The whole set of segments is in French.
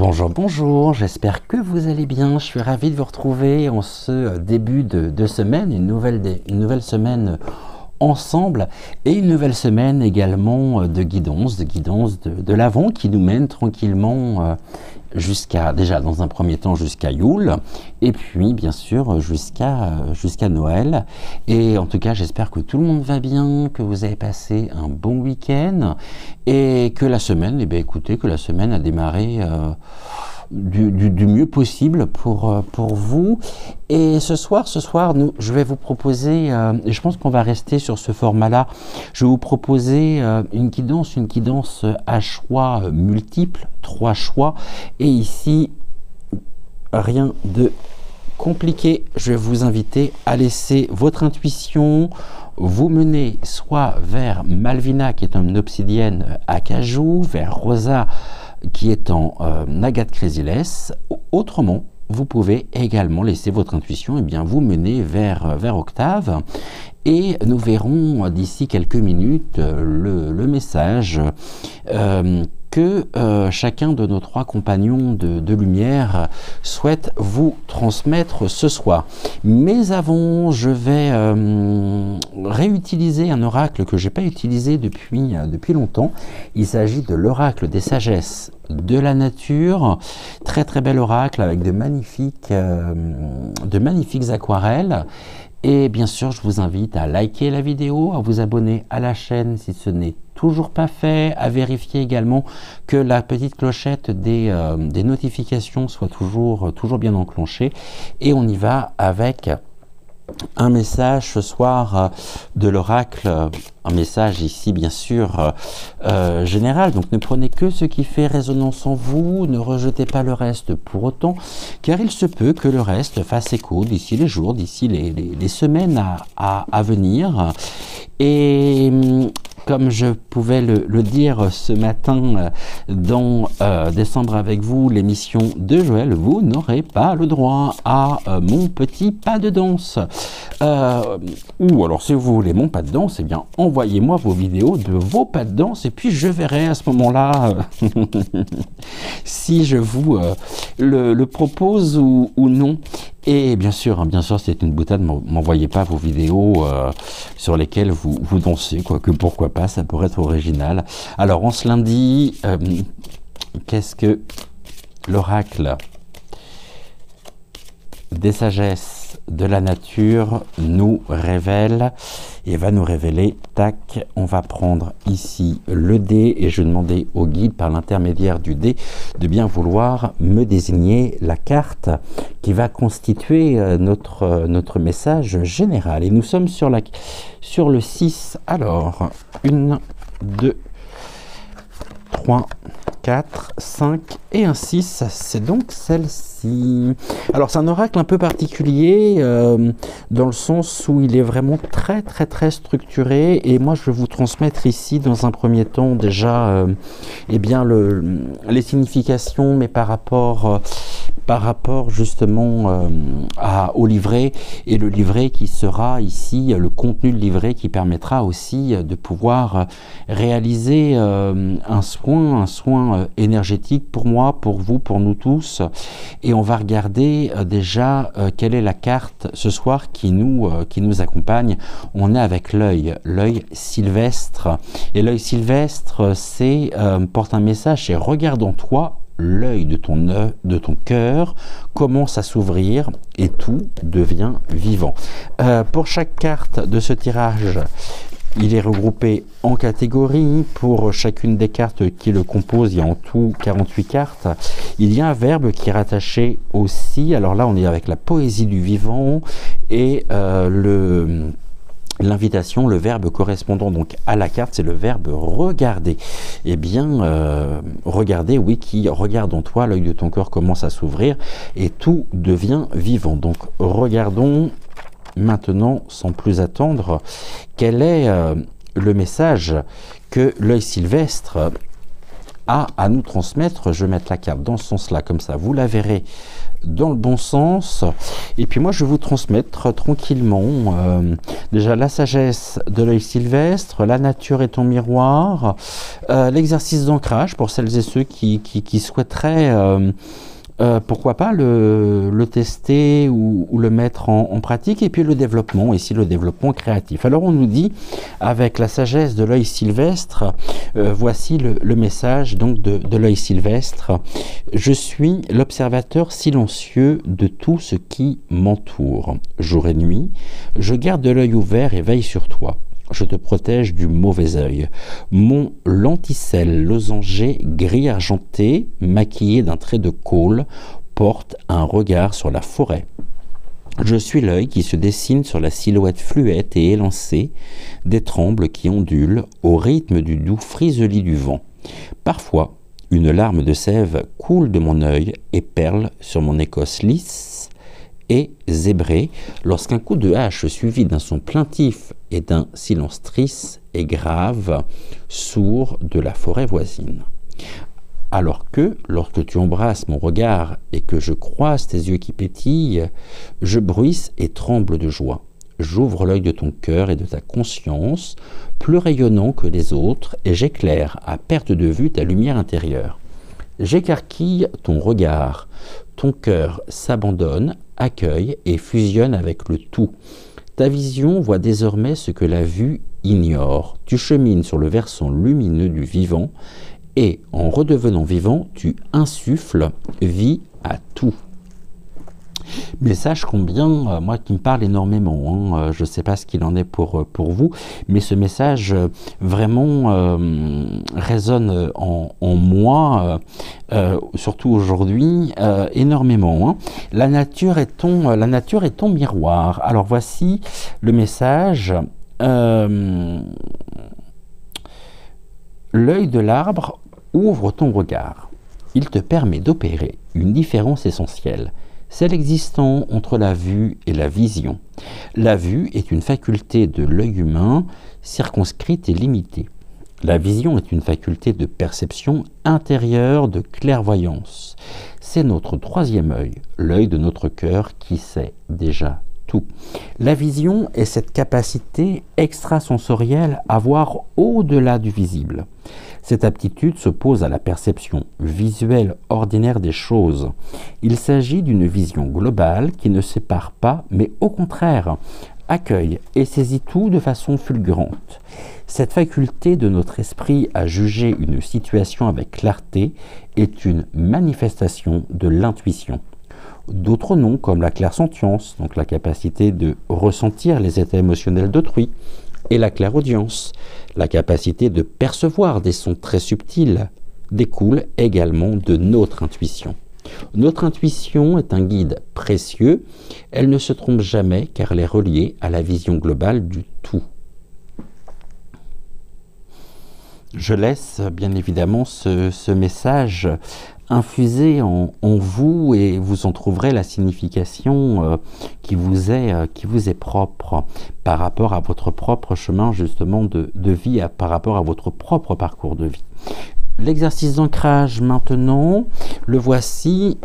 Bonjour, bonjour, j'espère que vous allez bien. Je suis ravi de vous retrouver en ce début de semaine, une nouvelle semaine ensemble et une nouvelle semaine également de guidance de l'Avent qui nous mène tranquillement déjà dans un premier temps jusqu'à Yule et puis bien sûr jusqu'à Noël. Et en tout cas, j'espère que tout le monde va bien, que vous avez passé un bon week-end et que la semaine, écoutez, que la semaine a démarré du mieux possible pour vous. Et ce soir, je vais vous proposer, et je pense qu'on va rester sur ce format-là, je vais vous proposer une guidance à choix multiples, 3 choix, et ici, rien de compliqué. Je vais vous inviter à laisser votre intuition vous mener soit vers Malvina, qui est une obsidienne acajou, vers Rosa, qui est en agate chrysilès. Autrement, vous pouvez également laisser votre intuition vous mener vers Octave. Et nous verrons d'ici quelques minutes le message que chacun de nos 3 compagnons de lumière souhaite vous transmettre ce soir. Mais avant, je vais réutiliser un oracle que je n'ai pas utilisé depuis longtemps. Il s'agit de l'oracle des sagesses de la nature. Très très bel oracle avec de magnifiques aquarelles. Et bien sûr, je vous invite à liker la vidéo, à vous abonner à la chaîne si ce n'est toujours pas fait, à vérifier également que la petite clochette des notifications soit toujours bien enclenchée. Et on y va avec un message ce soir de l'oracle, un message ici bien sûr général, donc ne prenez que ce qui fait résonance en vous, ne rejetez pas le reste pour autant, car il se peut que le reste fasse écho d'ici les jours, d'ici les semaines à venir. Et comme je pouvais le dire ce matin dans Décembre avec vous, l'émission de Joël, vous n'aurez pas le droit à mon petit pas de danse. Ou alors si vous voulez mon pas de danse, envoyez-moi vos vidéos de vos pas de danse et puis je verrai à ce moment-là si je vous le propose ou non. Et bien sûr, c'est une boutade, m'envoyez pas vos vidéos sur lesquelles vous dansez, quoique pourquoi pas, ça pourrait être original. Alors, en ce lundi, qu'est-ce que l'oracle des sagesses de la nature nous révèle et va nous révéler, tac, on va prendre ici le dé et je vais demander au guide par l'intermédiaire du dé de bien vouloir me désigner la carte qui va constituer notre message général. Et nous sommes sur le 6. Alors, 1, 2, 3, 4, 5 et un 6, c'est donc celle-ci. Alors c'est un oracle un peu particulier dans le sens où il est vraiment très très très structuré et moi je vais vous transmettre ici dans un premier temps déjà les significations, mais par rapport justement au livret, et le livret qui sera ici, le contenu de livret qui permettra aussi de pouvoir réaliser un soin énergétique pour moi, pour vous, pour nous tous. Et on va regarder déjà quelle est la carte ce soir qui nous accompagne. On est avec l'œil sylvestre. Et l'œil sylvestre, porte un message, c'est regarde en toi. L'œil de ton cœur commence à s'ouvrir et tout devient vivant. Pour chaque carte de ce tirage, il est regroupé en catégories. Pour chacune des cartes qui le composent, il y a en tout 48 cartes. Il y a un verbe qui est rattaché aussi. Alors là, on est avec la poésie du vivant et l'invitation, le verbe correspondant donc à la carte, c'est le verbe regarder. Regarder, oui, qui regarde en toi, l'œil de ton cœur commence à s'ouvrir et tout devient vivant. Donc regardons maintenant, sans plus attendre, quel est le message que l'œil sylvestre a à nous transmettre. Je vais mettre la carte dans ce sens-là, comme ça vous la verrez dans le bon sens. Et puis moi je vais vous transmettre tranquillement déjà la sagesse de l'œil sylvestre, la nature est ton miroir, l'exercice d'ancrage pour celles et ceux qui souhaiteraient pourquoi pas le tester ou le mettre en pratique, et puis le développement, ici le développement créatif. Alors on nous dit, avec la sagesse de l'œil sylvestre, voici le message donc de l'œil sylvestre: je suis l'observateur silencieux de tout ce qui m'entoure. Jour et nuit, je garde l'œil ouvert et veille sur toi. Je te protège du mauvais œil. Mon lenticelle losangé gris argenté, maquillé d'un trait de colle, porte un regard sur la forêt. Je suis l'œil qui se dessine sur la silhouette fluette et élancée des trembles qui ondulent au rythme du doux friseli du vent. Parfois, une larme de sève coule de mon œil et perle sur mon écosse lisse et zébré lorsqu'un coup de hache suivi d'un son plaintif et d'un silence triste et grave sourd de la forêt voisine. Alors que, lorsque tu embrasses mon regard et que je croise tes yeux qui pétillent, je bruisse et tremble de joie. J'ouvre l'œil de ton cœur et de ta conscience, plus rayonnant que les autres, et j'éclaire à perte de vue ta lumière intérieure. J'écarquille ton regard, ton cœur s'abandonne, accueille et fusionne avec le tout. Ta vision voit désormais ce que la vue ignore. Tu chemines sur le versant lumineux du vivant et, en redevenant vivant, tu insuffles vie à tout. Message combien, moi qui me parle énormément, hein, je ne sais pas ce qu'il en est pour vous, mais ce message vraiment résonne en moi, surtout aujourd'hui, énormément. Hein. La nature est ton miroir. Alors voici le message. L'œil de l'arbre ouvre ton regard. Il te permet d'opérer une différence essentielle. C'est l'existant entre la vue et la vision. La vue est une faculté de l'œil humain circonscrite et limitée. La vision est une faculté de perception intérieure, de clairvoyance. C'est notre troisième œil, l'œil de notre cœur qui sait déjà tout. La vision est cette capacité extrasensorielle à voir au-delà du visible. Cette aptitude s'oppose à la perception visuelle ordinaire des choses. Il s'agit d'une vision globale qui ne sépare pas, mais au contraire, accueille et saisit tout de façon fulgurante. Cette faculté de notre esprit à juger une situation avec clarté est une manifestation de l'intuition. D'autres noms, comme la clairsentience, donc la capacité de ressentir les états émotionnels d'autrui, et la clairaudience, la capacité de percevoir des sons très subtils, découle également de notre intuition. Notre intuition est un guide précieux, elle ne se trompe jamais car elle est reliée à la vision globale du tout. Je laisse bien évidemment ce message infusé en vous et vous en trouverez la signification qui vous est propre par rapport à votre propre chemin justement de vie, par rapport à votre propre parcours de vie. L'exercice d'ancrage maintenant, le voici.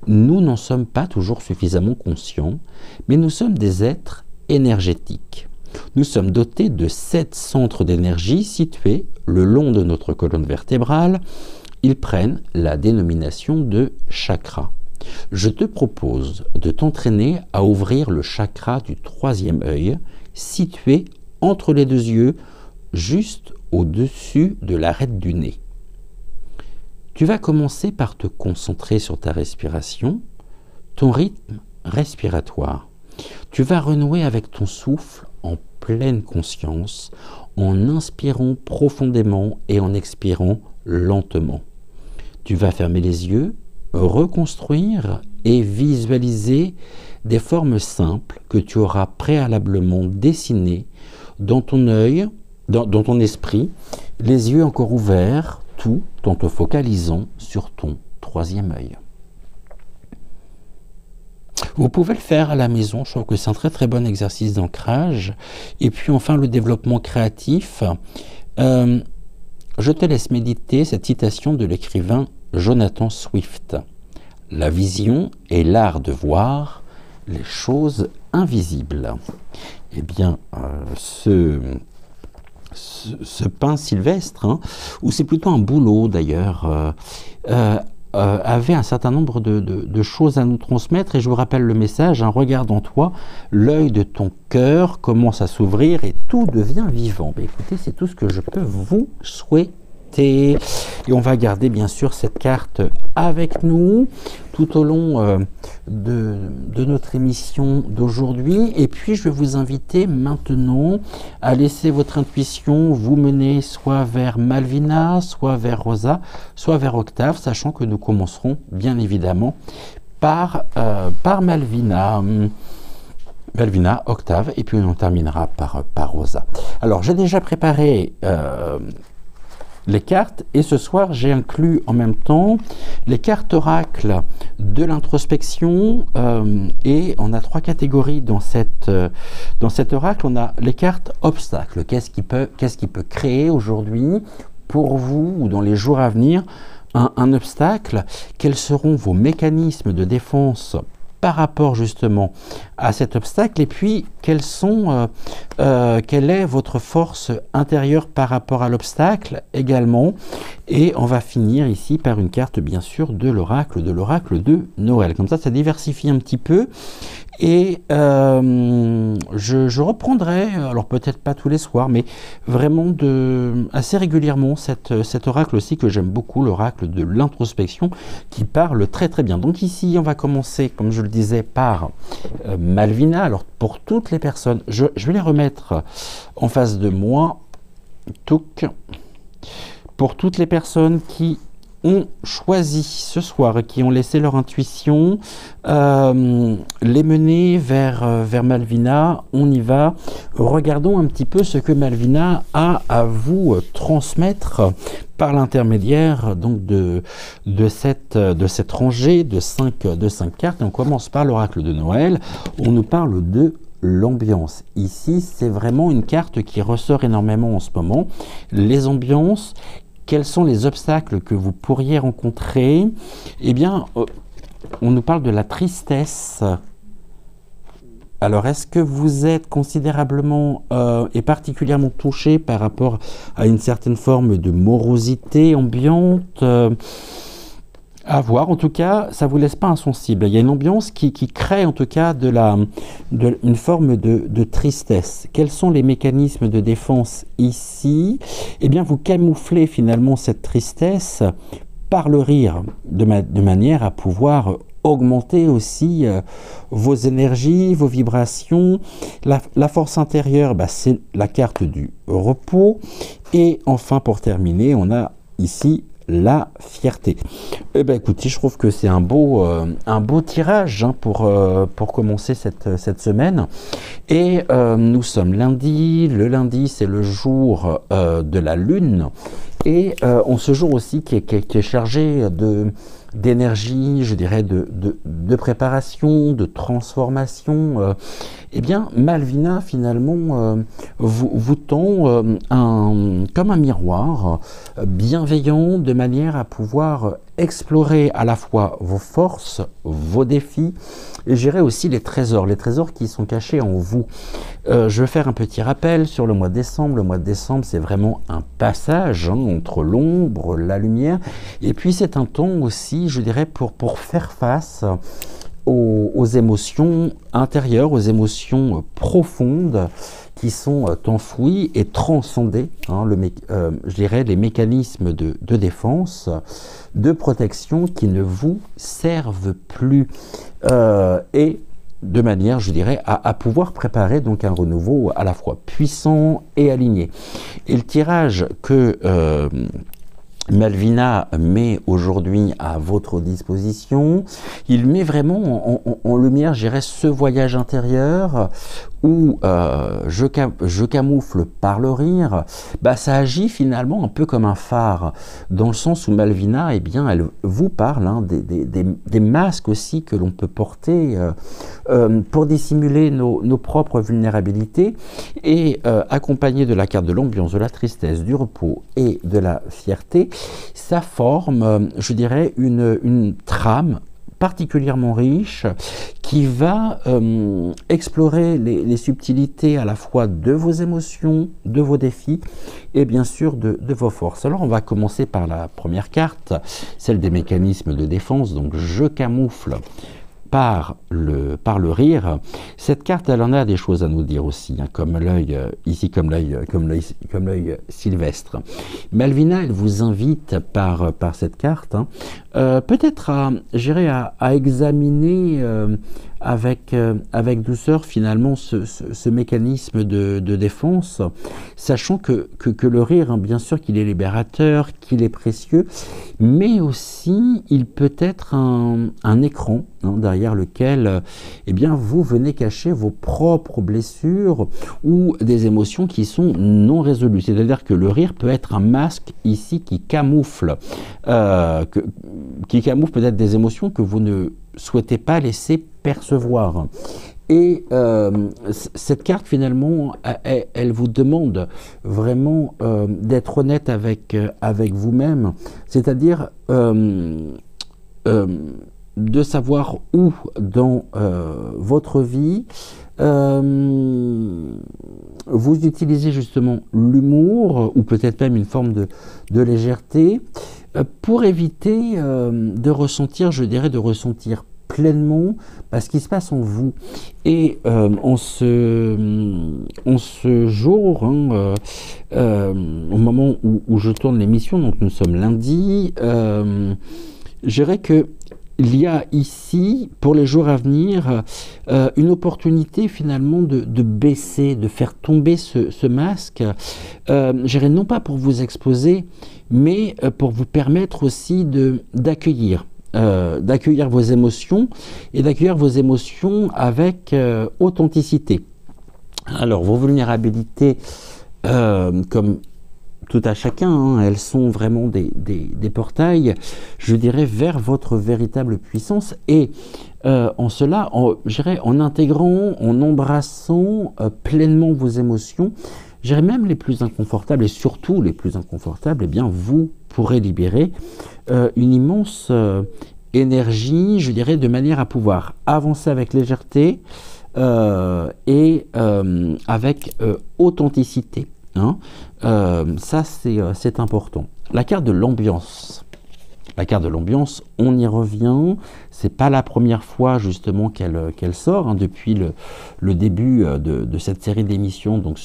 Nous n'en sommes pas toujours suffisamment conscients, mais nous sommes des êtres énergétiques. Nous sommes dotés de 7 centres d'énergie situés le long de notre colonne vertébrale. Ils prennent la dénomination de chakras. Je te propose de t'entraîner à ouvrir le chakra du troisième œil, situé entre les deux yeux, juste au-dessus de l'arête du nez. Tu vas commencer par te concentrer sur ta respiration, ton rythme respiratoire. Tu vas renouer avec ton souffle en pleine conscience, en inspirant profondément et en expirant lentement. Tu vas fermer les yeux, reconstruire et visualiser des formes simples que tu auras préalablement dessinées dans ton œil, dans ton esprit, les yeux encore ouverts, tout en te focalisant sur ton troisième œil. Vous pouvez le faire à la maison, je trouve que c'est un très très bon exercice d'ancrage. Et puis enfin le développement créatif. je te laisse méditer cette citation de l'écrivain Jonathan Swift. La vision est l'art de voir les choses invisibles. Eh bien, ce pin sylvestre, hein, ou c'est plutôt un bouleau d'ailleurs, avait un certain nombre de choses à nous transmettre, et je vous rappelle le message, hein, regarde en toi, l'œil de ton cœur commence à s'ouvrir et tout devient vivant. Mais écoutez, c'est tout ce que je peux vous souhaiter. Et on va garder bien sûr cette carte avec nous tout au long de notre émission d'aujourd'hui. Et puis je vais vous inviter maintenant à laisser votre intuition vous mener soit vers Malvina, soit vers Rosa, soit vers Octave, sachant que nous commencerons bien évidemment par Malvina. Malvina, Octave, et puis on terminera par Rosa. Alors j'ai déjà préparé les cartes, et ce soir j'ai inclus en même temps les cartes oracles de l'introspection, et on a 3 catégories dans cet oracle. On a les cartes obstacles. Qu'est-ce qui peut créer aujourd'hui pour vous ou dans les jours à venir un obstacle? Quels seront vos mécanismes de défense par rapport justement à cet obstacle, et puis quelle est votre force intérieure par rapport à l'obstacle également. Et on va finir ici par une carte bien sûr de l'oracle de Noël. Comme ça diversifie un petit peu. Et je reprendrai, alors peut-être pas tous les soirs, mais vraiment assez régulièrement cet oracle aussi que j'aime beaucoup, l'oracle de l'introspection, qui parle très très bien. Donc ici, on va commencer, comme je le disais, par Malvina. Alors pour toutes les personnes, je vais les remettre en face de moi. Pour toutes les personnes qui ont choisi ce soir et qui ont laissé leur intuition les mener vers Malvina, on y va. Regardons un petit peu ce que Malvina a à vous transmettre par l'intermédiaire donc de cette rangée de 5 cartes. Et on commence par l'oracle de Noël. On nous parle de l'ambiance. Ici, c'est vraiment une carte qui ressort énormément en ce moment. Les ambiances. Quels sont les obstacles que vous pourriez rencontrer? Eh bien, on nous parle de la tristesse. Alors, est-ce que vous êtes considérablement et particulièrement touché par rapport à une certaine forme de morosité ambiante? À voir. En tout cas, ça ne vous laisse pas insensible. Il y a une ambiance qui crée en tout cas une forme de tristesse. Quels sont les mécanismes de défense ici? Eh bien, vous camouflez finalement cette tristesse par le rire, de manière à pouvoir augmenter aussi vos énergies, vos vibrations. La force intérieure, c'est la carte du repos. Et enfin, pour terminer, on a ici la fierté. Eh bien, écoutez, je trouve que c'est un beau tirage hein, pour commencer cette semaine. Et nous sommes lundi. Le lundi, c'est le jour de la Lune. Et on ce jour aussi qui est chargé d'énergie, je dirais, de préparation, de transformation. Eh bien, Malvina, finalement, vous tend comme un miroir bienveillant, de manière à pouvoir explorer à la fois vos forces, vos défis, et gérer aussi les trésors qui sont cachés en vous. Je vais faire un petit rappel sur le mois de décembre. Le mois de décembre, c'est vraiment un passage hein, entre l'ombre, la lumière, et puis c'est un temps aussi, je dirais, pour faire face aux émotions intérieures, aux émotions profondes qui sont enfouies et transcendées, hein, je dirais les mécanismes de défense, de protection qui ne vous servent plus, et de manière, je dirais, à pouvoir préparer donc un renouveau à la fois puissant et aligné. Et le tirage que Malvina met aujourd'hui à votre disposition. Il met vraiment en lumière, je dirais, ce voyage intérieur où je camoufle par le rire. Bah, ça agit finalement un peu comme un phare, dans le sens où Malvina, eh bien, elle vous parle hein, des masques aussi que l'on peut porter pour dissimuler nos propres vulnérabilités et accompagné de la carte de l'ambiance, de la tristesse, du repos et de la fierté, ça forme, je dirais, une trame particulièrement riche qui va explorer les subtilités à la fois de vos émotions, de vos défis et bien sûr de vos forces. Alors on va commencer par la première carte, celle des mécanismes de défense. Donc je camoufle par le rire. Cette carte, elle en a des choses à nous dire aussi, hein, comme l'œil ici, comme l'œil sylvestre. Malvina, elle vous invite par cette carte, hein, peut-être à examiner avec douceur finalement ce mécanisme de défense, sachant que le rire, hein, bien sûr qu'il est libérateur, qu'il est précieux, mais aussi il peut être un écran hein, derrière lequel eh bien, vous venez cacher vos propres blessures ou des émotions qui sont non résolues. C'est-à-dire que le rire peut être un masque ici qui camoufle peut-être des émotions que vous ne souhaitez pas laisser percevoir. Et cette carte, finalement, elle vous demande vraiment d'être honnête avec vous-même, c'est-à-dire de savoir où dans votre vie vous utilisez justement l'humour ou peut-être même une forme de légèreté pour éviter de ressentir, je dirais, de ressentir pleinement ce qui se passe en vous. Et en ce jour, hein, au moment où je tourne l'émission, donc nous sommes lundi, je dirais que il y a ici, pour les jours à venir, une opportunité finalement de baisser, de faire tomber ce masque, je dirais non pas pour vous exposer, mais pour vous permettre aussi d'accueillir vos émotions et d'accueillir vos émotions avec authenticité. Alors, vos vulnérabilités, comme tout à chacun, hein, elles sont vraiment des portails, je dirais, vers votre véritable puissance et en cela, je dirais, en intégrant, en embrassant pleinement vos émotions, je dirais même les plus inconfortables et surtout les plus inconfortables, eh bien, vous pourrez libérer une immense énergie, je dirais, de manière à pouvoir avancer avec légèreté et avec authenticité. Hein. Ça, c'est important. La carte de l'ambiance. La carte de l'ambiance, on y revient. C'est pas la première fois justement qu'elle sort hein, depuis le début de cette série d'émissions donc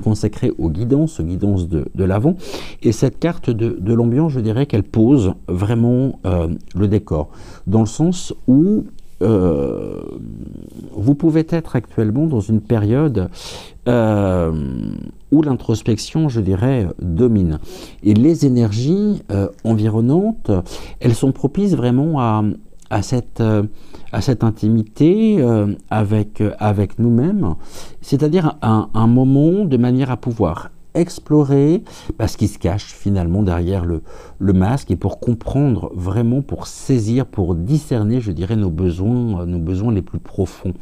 consacrée aux guidances de l'Avent. Et cette carte de l'ambiance, je dirais qu'elle pose vraiment le décor, dans le sens où vous pouvez être actuellement dans une période où l'introspection, je dirais, domine. Et les énergies environnantes, elles sont propices vraiment à cette intimité avec nous-mêmes, c'est-à-dire un moment de manière à pouvoir explorer ce qui se cache finalement derrière le masque et pour comprendre vraiment, pour saisir, pour discerner, je dirais, nos besoins les plus profonds.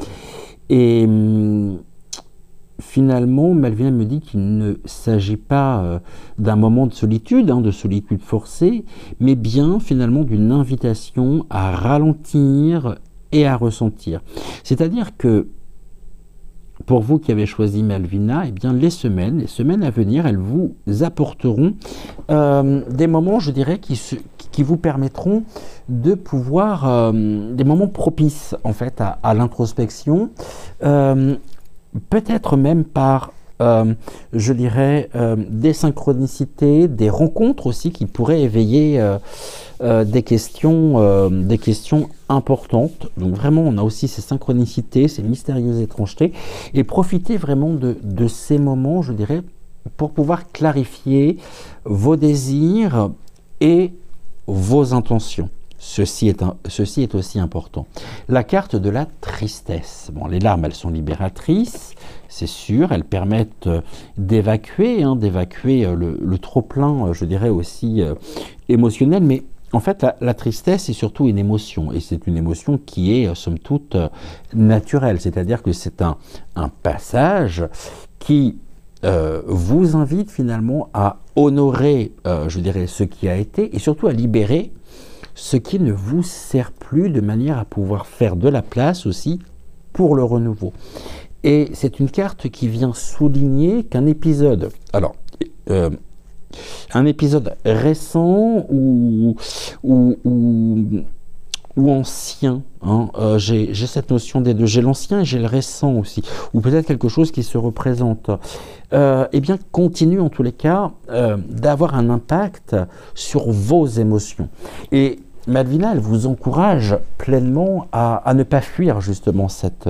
Et finalement, Malvina me dit qu'il ne s'agit pas d'un moment de solitude forcée, mais bien finalement d'une invitation à ralentir et à ressentir. C'est-à-dire que pour vous qui avez choisi Malvina, eh bien les semaines à venir, elles vous apporteront des moments, je dirais, qui vous permettront de pouvoir, des moments propices en fait à l'introspection, peut-être même par, je dirais, des synchronicités, des rencontres aussi qui pourraient éveiller des questions importantes. Donc vraiment, on a aussi ces synchronicités, ces mystérieuses étrangetés, et profiter vraiment de ces moments, je dirais, pour pouvoir clarifier vos désirs et vos intentions. Ceci est aussi important. La carte de la tristesse. Bon, les larmes, elles sont libératrices, c'est sûr. Elles permettent d'évacuer le trop-plein, je dirais aussi émotionnel. Mais en fait, la tristesse est surtout une émotion. Et c'est une émotion qui est, somme toute, naturelle. C'est-à-dire que c'est un passage qui vous invite finalement à honorer, je dirais, ce qui a été et surtout à libérer ce qui ne vous sert plus, de manière à pouvoir faire de la place aussi pour le renouveau. Et c'est une carte qui vient souligner qu'un épisode, alors, un épisode récent ou ancien, hein, j'ai cette notion des deux, j'ai l'ancien et j'ai le récent aussi, ou peut-être quelque chose qui se représente, eh bien continue en tous les cas d'avoir un impact sur vos émotions. Et Malvina, elle vous encourage pleinement à ne pas fuir justement cette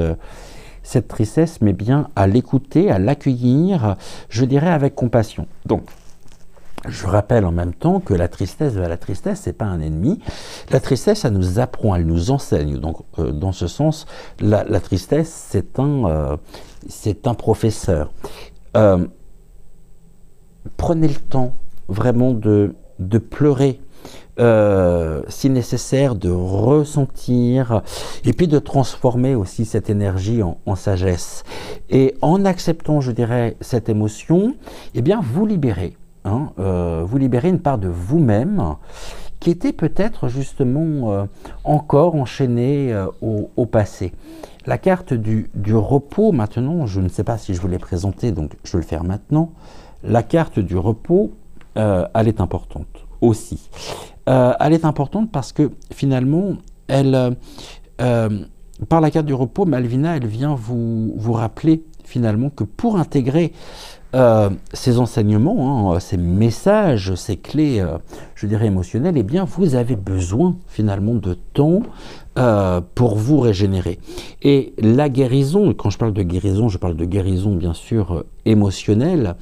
tristesse, mais bien à l'écouter, à l'accueillir, je dirais avec compassion. Donc, je rappelle en même temps que la tristesse, c'est pas un ennemi. La tristesse, ça nous apprend, elle nous enseigne. Donc, dans ce sens, la tristesse, c'est un professeur. Prenez le temps vraiment de pleurer, si nécessaire, de ressentir, et puis de transformer aussi cette énergie en sagesse. Et en acceptant, je dirais, cette émotion, eh bien, vous libérez. Vous libérez une part de vous-même qui était peut-être justement encore enchaînée au passé. La carte du repos, maintenant, je ne sais pas si je vous l'ai présentée, donc je vais le faire maintenant. La carte du repos, elle est importante aussi. Elle est importante parce que finalement, par la carte du repos, Malvina, elle vient vous rappeler finalement que pour intégrer ces enseignements, ces messages, ces clés, je dirais émotionnelles, eh bien, vous avez besoin finalement de temps pour vous régénérer. Et la guérison, quand je parle de guérison, je parle de guérison bien sûr émotionnelle,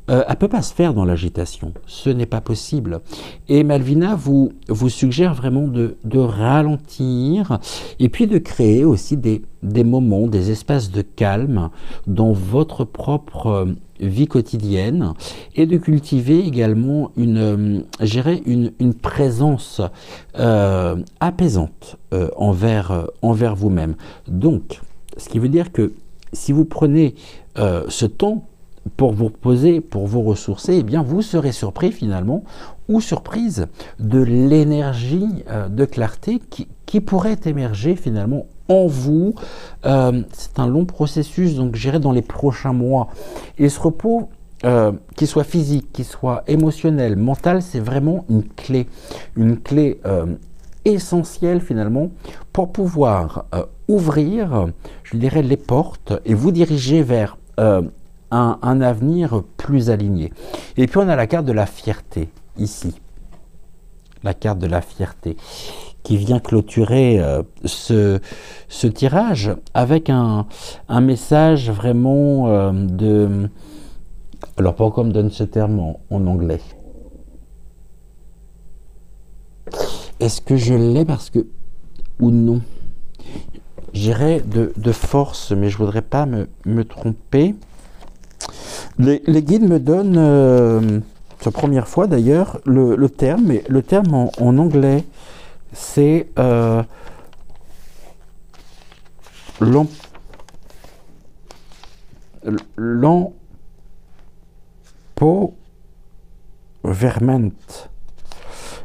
elle ne peut pas se faire dans l'agitation, ce n'est pas possible. Et Malvina vous suggère vraiment de ralentir et puis de créer aussi des moments, des espaces de calme dans votre propre vie quotidienne et de cultiver également une présence apaisante envers vous-même. Donc, ce qui veut dire que si vous prenez ce temps pour vous reposer, pour vous ressourcer, eh bien vous serez surpris finalement ou surprise de l'énergie de clarté qui pourrait émerger finalement en vous. C'est un long processus, donc j'irai dans les prochains mois. Et ce repos, qu'il soit physique, qu'il soit émotionnel, mental, c'est vraiment une clé essentielle finalement pour pouvoir ouvrir, je dirais, les portes et vous diriger vers un avenir plus aligné. Et puis on a la carte de la fierté, ici. La carte de la fierté, qui vient clôturer ce tirage avec un message vraiment de... Alors pourquoi on me donne ce terme en anglais? Est-ce que je l'ai parce que... ou non? J'irai de force, mais je ne voudrais pas me tromper. Les guides me donnent, c'est la première fois d'ailleurs, le terme, mais le terme en anglais, c'est l'empowerment.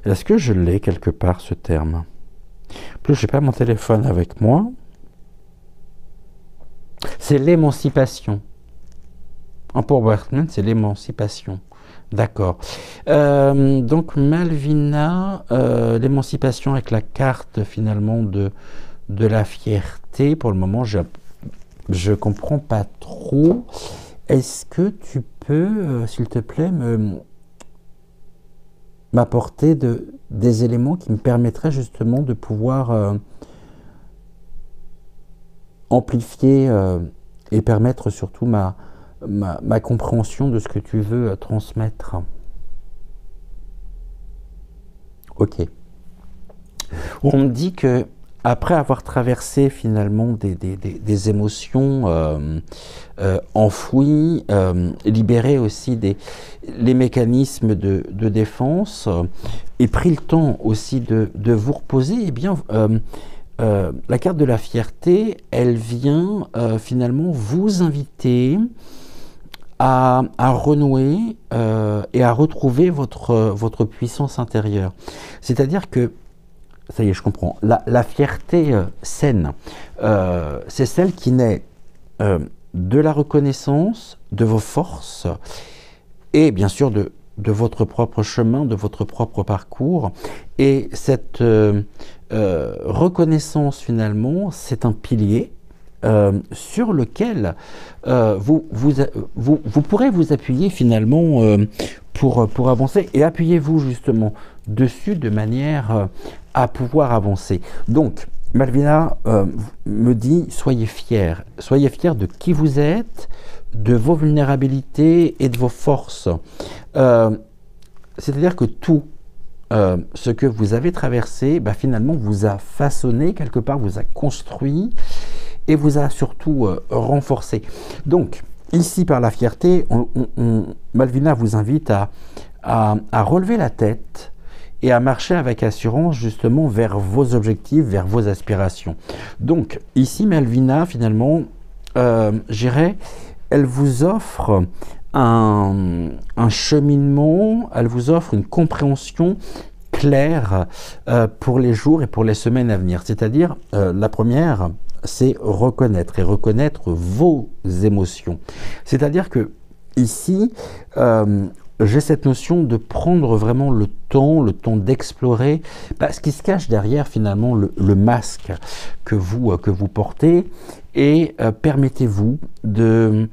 Est-ce que je l'ai quelque part, ce terme? En plus, je n'ai pas mon téléphone avec moi. C'est l'émancipation. Empowerment, c'est l'émancipation. D'accord. Donc Malvina, l'émancipation avec la carte finalement de la fierté. Pour le moment, je comprends pas trop. Est-ce que tu peux, s'il te plaît, m'apporter des éléments qui me permettraient justement de pouvoir amplifier et permettre surtout ma compréhension de ce que tu veux transmettre. Ok. On me dit que après avoir traversé finalement des émotions enfouies, libéré aussi les mécanismes de défense et pris le temps aussi de vous reposer, eh bien, la carte de la fierté, elle vient finalement vous inviter à renouer et à retrouver votre puissance intérieure. C'est-à-dire que, ça y est, je comprends, la fierté saine, c'est celle qui naît de la reconnaissance de vos forces et bien sûr de votre propre chemin, de votre propre parcours. Et cette reconnaissance finalement, c'est un pilier sur lequel vous pourrez vous appuyer finalement pour avancer, et appuyez-vous justement dessus de manière à pouvoir avancer. Donc Malvina me dit soyez fiers de qui vous êtes, de vos vulnérabilités et de vos forces. C'est-à-dire que tout ce que vous avez traversé, finalement vous a façonné quelque part, vous a construit et vous a surtout renforcé. Donc, ici, par la fierté, Malvina vous invite à relever la tête et à marcher avec assurance, justement, vers vos objectifs, vers vos aspirations. Donc, ici, Malvina, finalement, j'irais, elle vous offre un cheminement, elle vous offre une compréhension claire pour les jours et pour les semaines à venir. C'est-à-dire, la première, c'est reconnaître vos émotions. C'est-à-dire que ici, j'ai cette notion de prendre vraiment le temps d'explorer ce qui se cache derrière finalement le masque que vous portez, et permettez-vous de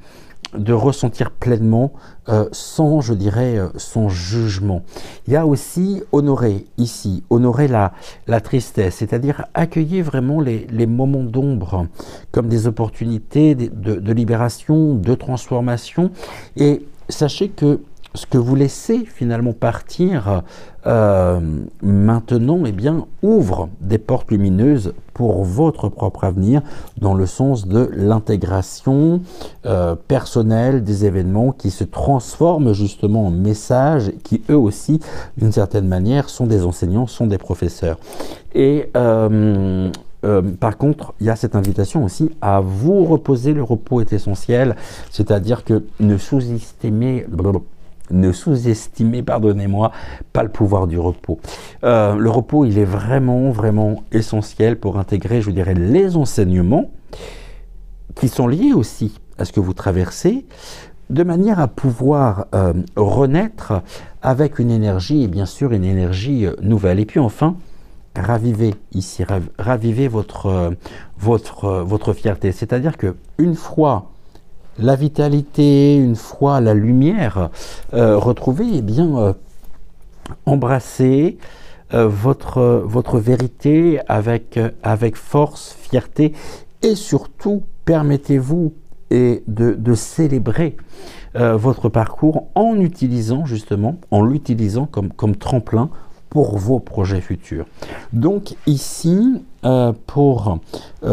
ressentir pleinement sans, je dirais, sans jugement. Il y a aussi honorer la tristesse, c'est-à-dire accueillir vraiment les moments d'ombre comme des opportunités de libération, de transformation, et sachez que ce que vous laissez finalement partir maintenant, eh bien, ouvre des portes lumineuses pour votre propre avenir, dans le sens de l'intégration personnelle des événements qui se transforment justement en messages, qui eux aussi, d'une certaine manière, sont des enseignants, sont des professeurs. Et par contre, il y a cette invitation aussi à vous reposer. Le repos est essentiel, c'est-à-dire que ne sous-estimez, pardonnez-moi, pas le pouvoir du repos. Le repos, il est vraiment, vraiment essentiel pour intégrer, je dirais, les enseignements qui sont liés aussi à ce que vous traversez, de manière à pouvoir renaître avec une énergie, et bien sûr une énergie nouvelle. Et puis enfin, ravivez votre fierté. C'est-à-dire que une fois la vitalité, une fois la lumière retrouvée, eh bien, embrassez votre vérité avec force, fierté, et surtout permettez-vous de célébrer votre parcours en l'utilisant comme tremplin pour vos projets futurs. Donc ici, pour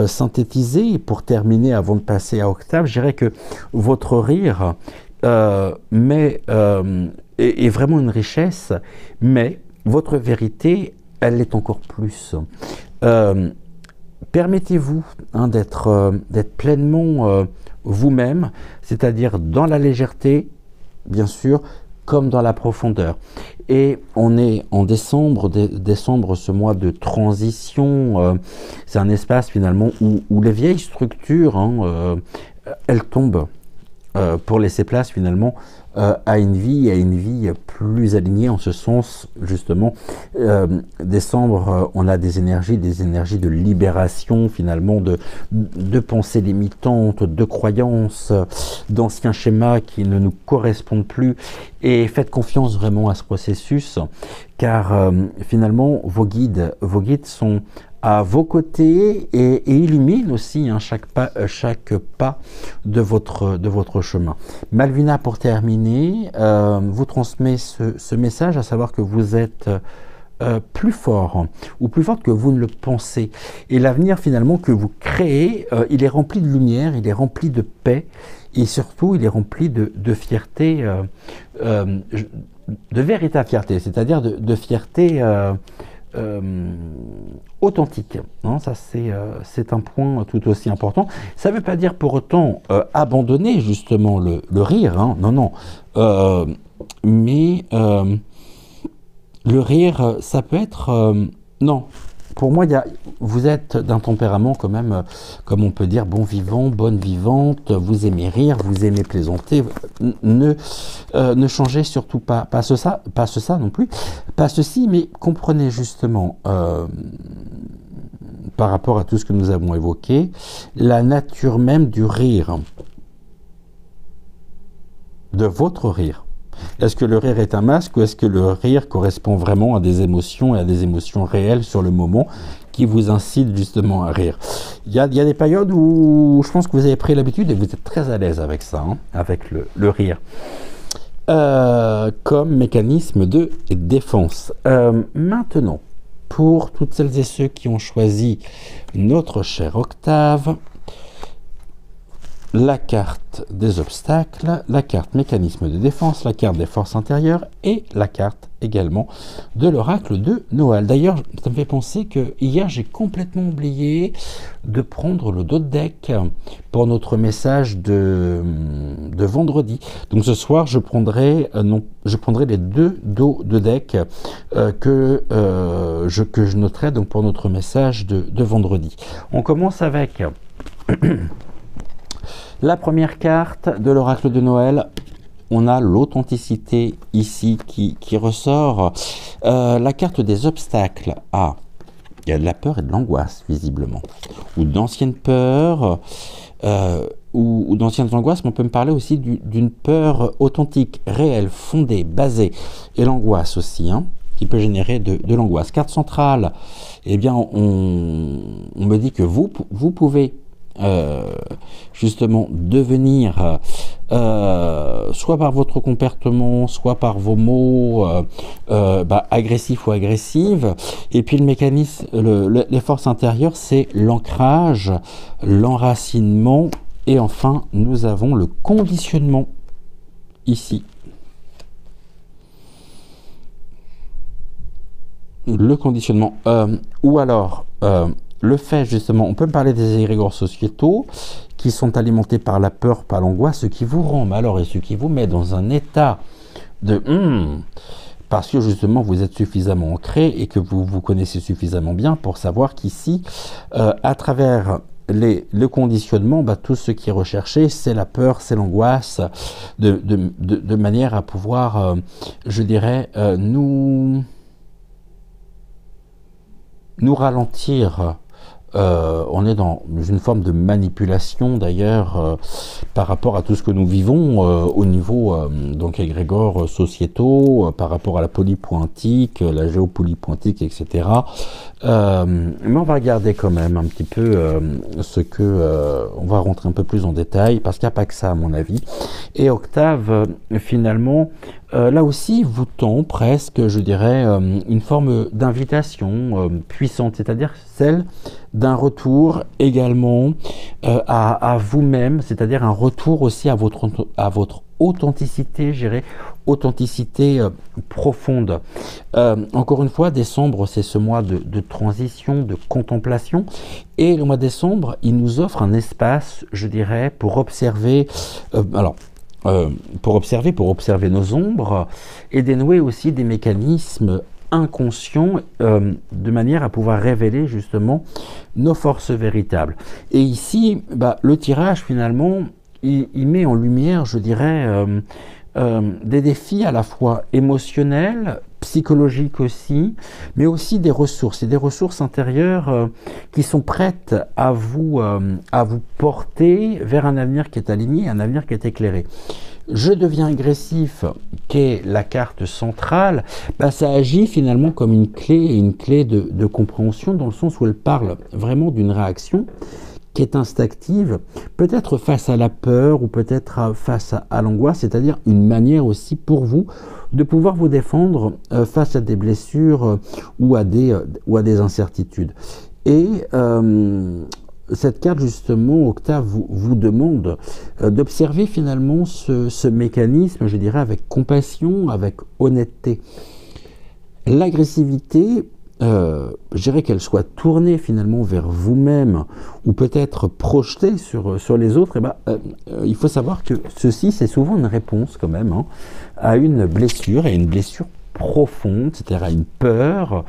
synthétiser et pour terminer avant de passer à Octave, je dirais que votre rire est vraiment une richesse, mais votre vérité, elle l'est encore plus. Permettez-vous d'être pleinement vous-même, c'est-à-dire dans la légèreté, bien sûr, comme dans la profondeur. Et on est en décembre, ce mois de transition, c'est un espace finalement où les vieilles structures, elles tombent pour laisser place finalement à une vie plus alignée. En ce sens, justement, décembre, on a des énergies de libération finalement, de pensées limitantes, de croyances, d'anciens schémas qui ne nous correspondent plus. Et faites confiance vraiment à ce processus, car finalement, vos guides sont à vos côtés et illumine aussi hein, chaque pas de votre chemin. Malvina, pour terminer, vous transmet ce message, à savoir que vous êtes plus fort ou plus forte que vous ne le pensez. Et l'avenir finalement que vous créez, il est rempli de lumière, il est rempli de paix et surtout il est rempli de fierté, de véritable fierté, c'est-à-dire de fierté authentique. Hein, ça c'est un point tout aussi important. Ça ne veut pas dire pour autant abandonner justement le rire, hein, non, non. Mais le rire, ça peut être... non, pour moi, vous êtes d'un tempérament quand même, comme on peut dire, bon vivant, bonne vivante, vous aimez rire, vous aimez plaisanter, ne changez surtout pas ça non plus, pas ceci, mais comprenez justement, par rapport à tout ce que nous avons évoqué, la nature même du rire, de votre rire. Est-ce que le rire est un masque ou est-ce que le rire correspond vraiment à des émotions et à des émotions réelles sur le moment qui vous incitent justement à rire? Il y a des périodes où je pense que vous avez pris l'habitude et vous êtes très à l'aise avec ça, hein, avec le rire. Comme mécanisme de défense. Maintenant, pour toutes celles et ceux qui ont choisi notre cher Octave, la carte des obstacles, la carte mécanisme de défense, la carte des forces intérieures et la carte également de l'oracle de Noël. D'ailleurs, ça me fait penser que hier, j'ai complètement oublié de prendre le dos de deck pour notre message de vendredi. Donc ce soir, je prendrai les deux dos de deck que je noterai donc pour notre message de vendredi. On commence avec... La première carte de l'oracle de Noël, on a l'authenticité ici qui ressort. La carte des obstacles. Ah, il y a de la peur et de l'angoisse, visiblement. Ou d'anciennes peurs, ou d'anciennes angoisses, mais on peut me parler aussi d'une peur authentique, réelle, fondée, basée. Et l'angoisse aussi, hein, qui peut générer de l'angoisse. Carte centrale, eh bien, on me dit que vous pouvez... justement devenir soit par votre comportement, soit par vos mots agressifs ou agressives. Et puis le mécanisme, les forces intérieures, c'est l'ancrage, l'enracinement et enfin nous avons le conditionnement ici. Le conditionnement ou alors le fait justement, on peut me parler des égrégores sociétaux qui sont alimentés par la peur, par l'angoisse, ce qui vous rend malheureux et ce qui vous met dans un état de parce que justement vous êtes suffisamment ancré et que vous vous connaissez suffisamment bien pour savoir qu'ici, à travers le conditionnement, tout ce qui est recherché, c'est la peur, c'est l'angoisse, de manière à pouvoir, je dirais, nous ralentir. On est dans une forme de manipulation d'ailleurs par rapport à tout ce que nous vivons au niveau donc égrégores sociétaux, par rapport à la polypointique, la géopolypointique, etc. Mais on va regarder quand même un petit peu ce que... on va rentrer un peu plus en détail parce qu'il n'y a pas que ça à mon avis. Et Octave, finalement, là aussi vous tend presque, je dirais, une forme d'invitation puissante, c'est-à-dire celle d'un retour également à vous-même, c'est-à-dire un retour aussi à votre authenticité, je dirais, authenticité profonde. Encore une fois, décembre, c'est ce mois de transition, de contemplation. Et le mois de décembre, il nous offre un espace, je dirais, pour observer... pour observer nos ombres et dénouer aussi des mécanismes inconscients de manière à pouvoir révéler justement nos forces véritables. Et ici, le tirage finalement, il met en lumière, je dirais, des défis à la fois émotionnels, psychologiques aussi, mais aussi des ressources, et des ressources intérieures qui sont prêtes à vous porter vers un avenir qui est aligné, un avenir qui est éclairé. Je deviens agressif, qui est la carte centrale, bah, ça agit finalement comme une clé de compréhension, dans le sens où elle parle vraiment d'une réaction qui est instinctive, peut-être face à la peur ou peut-être face à l'angoisse, c'est-à-dire une manière aussi pour vous de pouvoir vous défendre face à des blessures ou à des incertitudes. Et cette carte, justement, Octave, vous demande d'observer finalement ce mécanisme, je dirais, avec compassion, avec honnêteté. L'agressivité, je dirais qu'elle soit tournée finalement vers vous-même ou peut-être projetée sur les autres, il faut savoir que ceci, c'est souvent une réponse quand même à une blessure, et une blessure profonde, c'est-à-dire à une peur,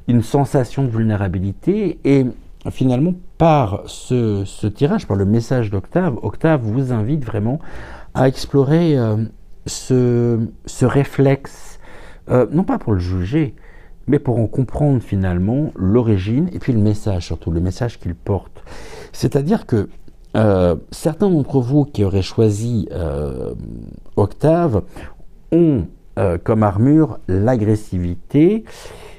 une sensation de vulnérabilité. Et finalement, par ce tirage, par le message d'Octave, Octave vous invite vraiment à explorer ce réflexe, non pas pour le juger, mais pour en comprendre finalement l'origine et puis le message, surtout le message qu'il porte. C'est-à-dire que certains d'entre vous qui auraient choisi Octave ont comme armure l'agressivité,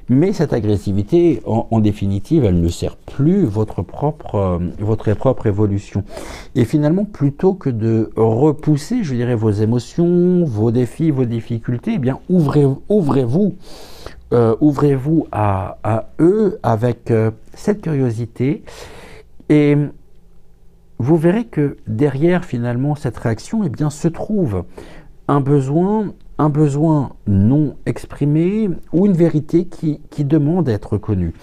mais cette agressivité, en définitive, elle ne sert plus votre propre évolution. Et finalement, plutôt que de repousser, je dirais, vos émotions, vos défis, vos difficultés, eh bien, ouvrez-vous à eux avec cette curiosité, et vous verrez que derrière finalement cette réaction, eh bien, se trouve un besoin non exprimé ou une vérité qui demande à être connue.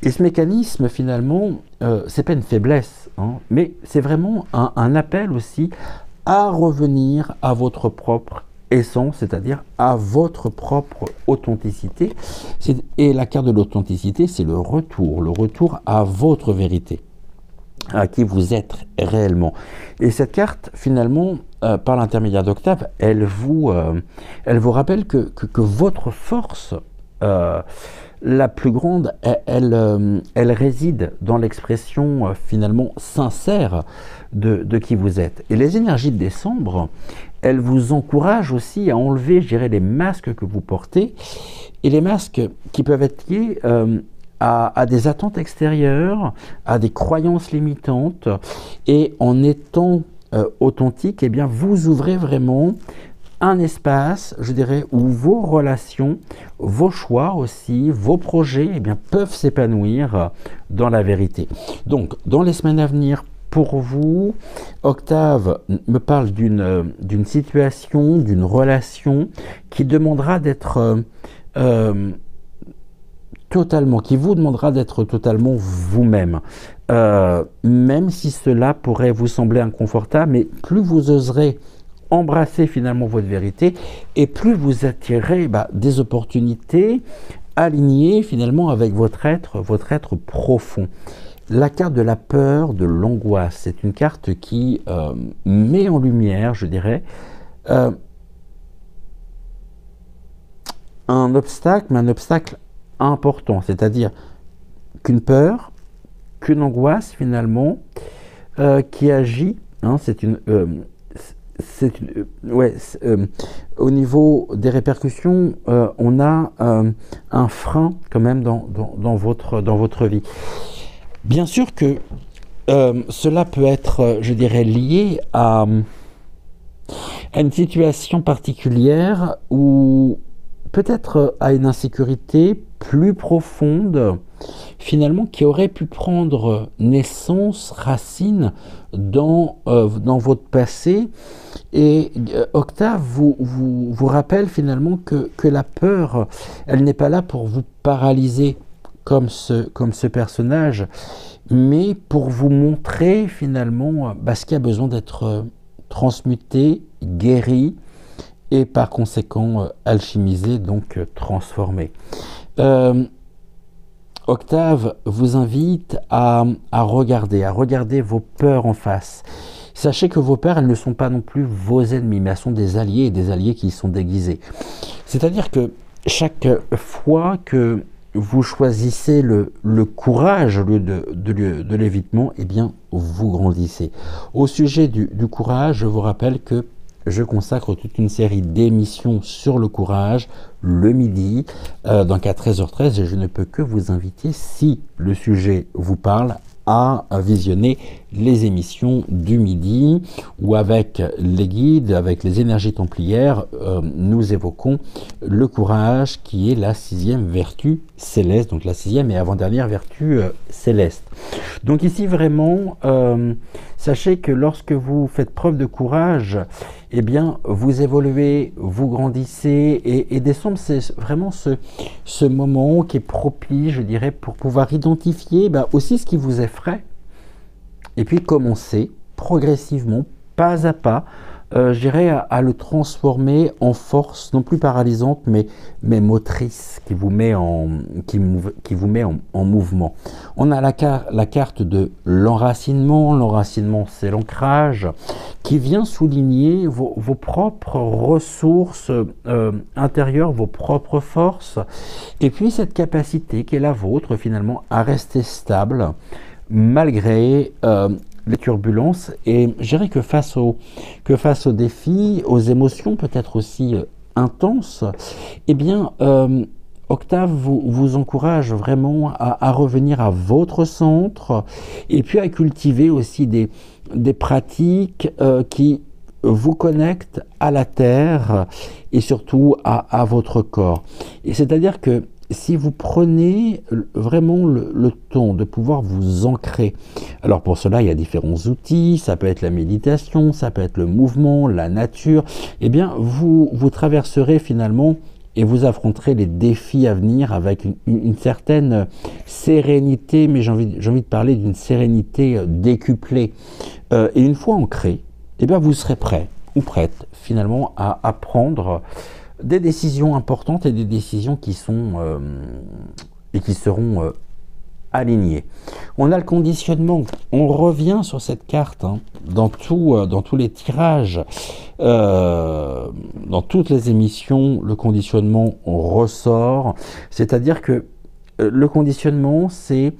Et ce mécanisme finalement, c'est pas une faiblesse, mais c'est vraiment un appel aussi à revenir à votre propre essence, c'est-à-dire à votre propre authenticité. Et la carte de l'authenticité, c'est le retour à votre vérité, à qui vous êtes réellement. Et cette carte, finalement, par l'intermédiaire d'Octave, elle vous rappelle que votre force la plus grande, elle réside dans l'expression finalement sincère de qui vous êtes. Et les énergies de décembre, elles vous encouragent aussi à enlever, je dirais, les masques que vous portez, et les masques qui peuvent être liés à des attentes extérieures, à des croyances limitantes. Et en étant authentique, eh bien, vous ouvrez vraiment un espace, je dirais, où vos relations, vos choix aussi, vos projets, eh bien, peuvent s'épanouir dans la vérité. Donc, dans les semaines à venir, pour vous, Octave me parle d'une situation, d'une relation qui demandera d'être qui vous demandera d'être totalement vous-même, même si cela pourrait vous sembler inconfortable, mais plus vous oserez embrasser finalement votre vérité, et plus vous attirez des opportunités alignées finalement avec votre être profond. La carte de la peur, de l'angoisse, c'est une carte qui met en lumière, je dirais, un obstacle, mais un obstacle important, c'est-à-dire qu'une peur, qu'une angoisse finalement, qui agit, au niveau des répercussions, on a un frein quand même dans votre vie. Bien sûr que cela peut être, je dirais, lié à une situation particulière, ou peut-être à une insécurité plus profonde, finalement, qui aurait pu prendre naissance, racine dans votre passé. Et Octave vous rappelle finalement que la peur, elle n'est pas là pour vous paralyser comme ce personnage, mais pour vous montrer finalement ce qui a besoin d'être transmuté, guéri, et par conséquent alchimisé, donc transformé. Octave vous invite à regarder vos peurs en face. Sachez que vos peurs, elles ne sont pas non plus vos ennemis, mais elles sont des alliés, et des alliés qui sont déguisés. C'est-à-dire que chaque fois que vous choisissez le courage au lieu de l'évitement, eh bien, vous grandissez. Au sujet du courage, je vous rappelle que je consacre toute une série d'émissions sur le courage le midi, donc à 13h13, et je ne peux que vous inviter, si le sujet vous parle, à visionner les émissions du midi où avec les guides, avec les énergies templières, nous évoquons le courage qui est la 6e vertu céleste, donc la 6e et avant-dernière vertu céleste. Donc ici vraiment, sachez que lorsque vous faites preuve de courage, eh bien vous évoluez, vous grandissez et décembre c'est vraiment ce moment qui est propice, je dirais, pour pouvoir identifier aussi ce qui vous effraie et puis commencer progressivement, pas à pas, je dirais, à le transformer en force, non plus paralysante, mais motrice, qui vous met en mouvement. On a la carte de l'enracinement. L'enracinement, c'est l'ancrage, qui vient souligner vos propres ressources intérieures, vos propres forces, et puis cette capacité qui est la vôtre, finalement, à rester stable, malgré les turbulences, et je dirais que face aux défis, aux émotions peut-être aussi intenses, eh bien Octave vous encourage vraiment à revenir à votre centre et puis à cultiver aussi des pratiques qui vous connectent à la terre et surtout à votre corps. Et c'est-à-dire que si vous prenez vraiment le temps de pouvoir vous ancrer, alors pour cela il y a différents outils, ça peut être la méditation, ça peut être le mouvement, la nature, eh bien vous traverserez finalement et vous affronterez les défis à venir avec une certaine sérénité, mais j'ai envie de parler d'une sérénité décuplée. Et une fois ancré, eh bien vous serez prêt ou prête finalement à prendre des décisions importantes et des décisions qui sont et qui seront alignées. On a le conditionnement. On revient sur cette carte dans tous les tirages, dans toutes les émissions. Le conditionnement ressort. C'est-à-dire que le conditionnement, c'est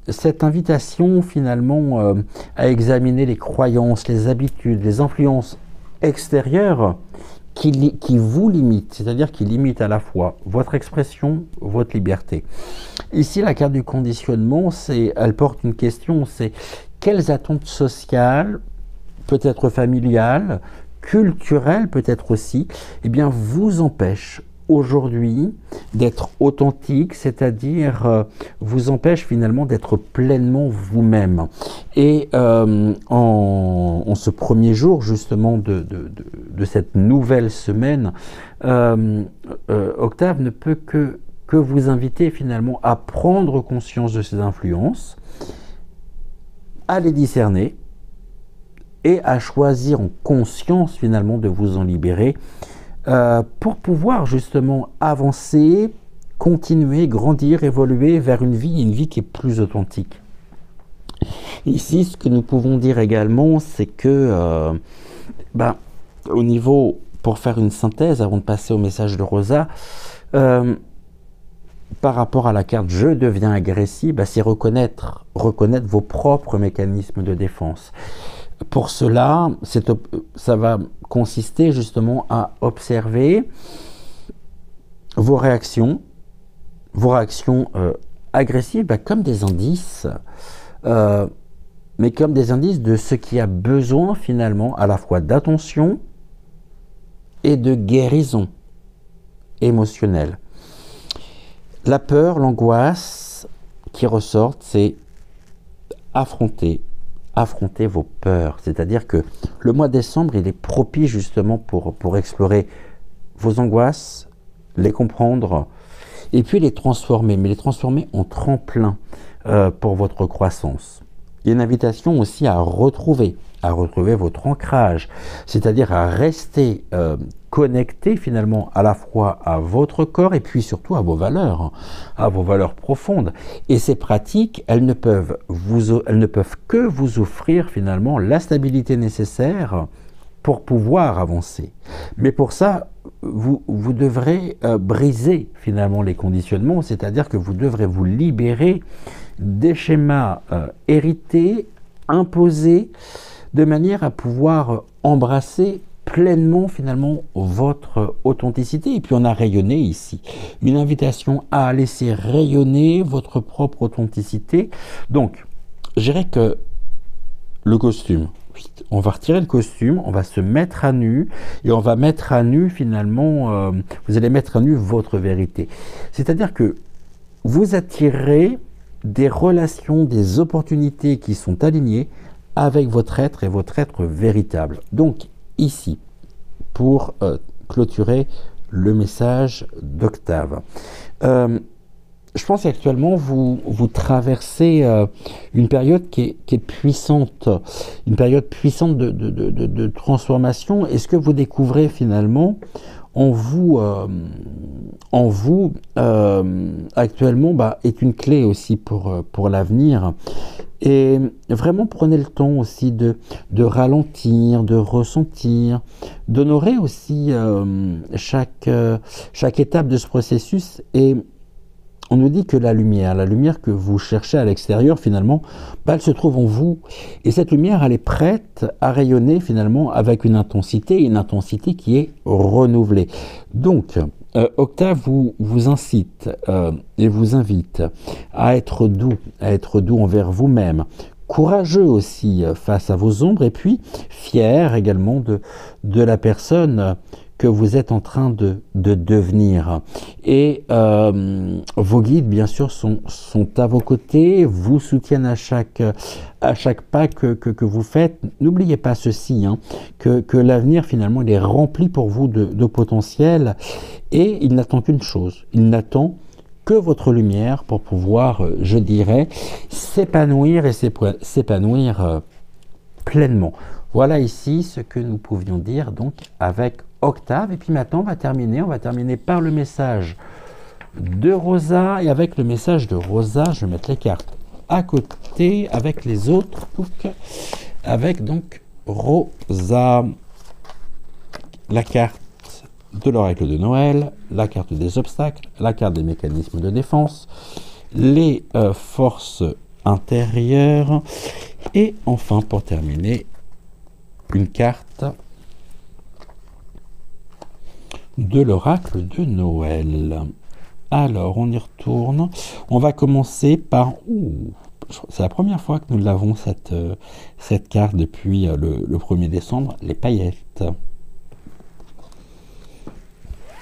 cette invitation finalement à examiner les croyances, les habitudes, les influences extérieures qui vous limite, c'est-à-dire qui limite à la fois votre expression, votre liberté. Ici, la carte du conditionnement, elle porte une question, c'est quelles attentes sociales, peut-être familiales, culturelles peut-être aussi, eh bien, vous empêchent aujourd'hui d'être authentique, c'est-à-dire vous empêche finalement d'être pleinement vous-même. Et en ce premier jour justement de cette nouvelle semaine, Octave ne peut que vous inviter finalement à prendre conscience de ces influences, à les discerner et à choisir en conscience finalement de vous en libérer, pour pouvoir justement avancer, continuer, grandir, évoluer vers une vie qui est plus authentique. Ici, ce que nous pouvons dire également, c'est que au niveau, pour faire une synthèse, avant de passer au message de Rosa, par rapport à la carte « Je deviens agressif », c'est reconnaître vos propres mécanismes de défense. Pour cela, ça va consister justement à observer vos réactions agressives comme des indices, mais comme des indices de ce qui a besoin finalement à la fois d'attention et de guérison émotionnelle. La peur, l'angoisse qui ressortent, c'est affronter vos peurs. C'est-à-dire que le mois de décembre, il est propice justement pour explorer vos angoisses, les comprendre et puis les transformer, mais les transformer en tremplin pour votre croissance. Il y a une invitation aussi à retrouver votre ancrage, c'est-à-dire à rester connecté finalement à la fois à votre corps et puis surtout à vos valeurs profondes. Et ces pratiques, elles ne peuvent que vous offrir finalement la stabilité nécessaire pour pouvoir avancer. Mais pour ça, vous devrez briser finalement les conditionnements, c'est-à-dire que vous devrez vous libérer des schémas hérités, imposés, de manière à pouvoir embrasser pleinement finalement votre authenticité. Et puis on a rayonné ici. Une invitation à laisser rayonner votre propre authenticité. Donc, je dirais que le costume, on va retirer le costume, on va se mettre à nu et on va mettre à nu finalement, vous allez mettre à nu votre vérité. C'est-à-dire que vous attirez des relations, des opportunités qui sont alignées avec votre être et votre être véritable. Donc ici, pour clôturer le message d'Octave, je pense qu'actuellement vous traversez une période qui est puissante, une période puissante de transformation. Et ce que vous découvrez finalement en vous actuellement est une clé aussi pour l'avenir. Et vraiment prenez le temps aussi de ralentir, de ressentir, d'honorer aussi chaque étape de ce processus. Et on nous dit que la lumière que vous cherchez à l'extérieur, finalement, elle se trouve en vous. Et cette lumière, elle est prête à rayonner finalement avec une intensité qui est renouvelée. Donc, Octave vous incite et vous invite à être doux envers vous-même, courageux aussi face à vos ombres, et puis fier également de la personne que vous êtes en train de devenir. Et vos guides, bien sûr, sont à vos côtés, vous soutiennent à chaque pas que vous faites. N'oubliez pas ceci, que l'avenir, finalement, il est rempli pour vous de potentiel, et il n'attend qu'une chose, il n'attend que votre lumière pour pouvoir, je dirais, s'épanouir et s'épanouir pleinement. Voilà ici ce que nous pouvions dire donc avec Octave. Et puis maintenant, on va terminer par le message de Rosa. Et avec le message de Rosa, je vais mettre les cartes à côté avec les autres. Avec donc Rosa, la carte de l'oracle de Noël, la carte des obstacles, la carte des mécanismes de défense, les forces intérieures, et enfin, pour terminer, une carte de l'oracle de Noël. Alors, on y retourne. On va commencer par... c'est la première fois que nous l'avons, cette carte, depuis le 1er décembre, les paillettes.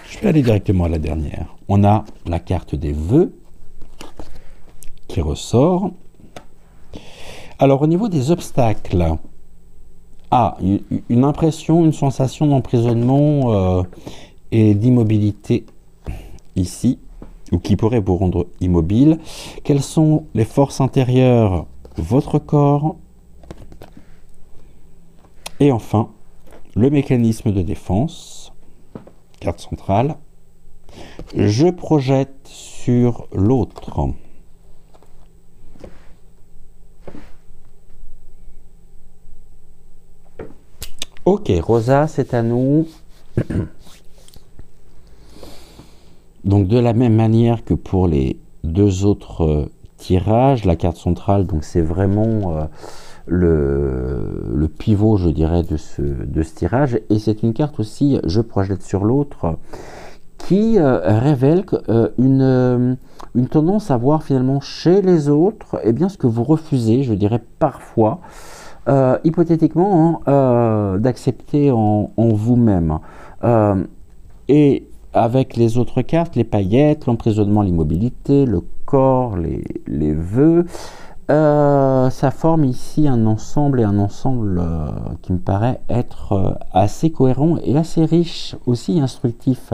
Je vais aller directement à la dernière. On a la carte des vœux qui ressort. Alors, au niveau des obstacles, une impression, une sensation d'emprisonnement et d'immobilité ici, ou qui pourrait vous rendre immobile. Quelles sont les forces intérieures? Votre corps. Et enfin, le mécanisme de défense, carte centrale. Je projette sur l'autre. Ok, Rosa, c'est à nous. Donc de la même manière que pour les deux autres tirages, la carte centrale, donc c'est vraiment le pivot, je dirais, de ce tirage. Et c'est une carte aussi, je projette sur l'autre, qui révèle une tendance à voir finalement chez les autres, eh bien, ce que vous refusez, je dirais parfois, hypothétiquement, d'accepter en vous-même. Et avec les autres cartes, les paillettes, l'emprisonnement, l'immobilité, le corps, les vœux, ça forme ici un ensemble, qui me paraît être assez cohérent et assez riche, aussi instructif,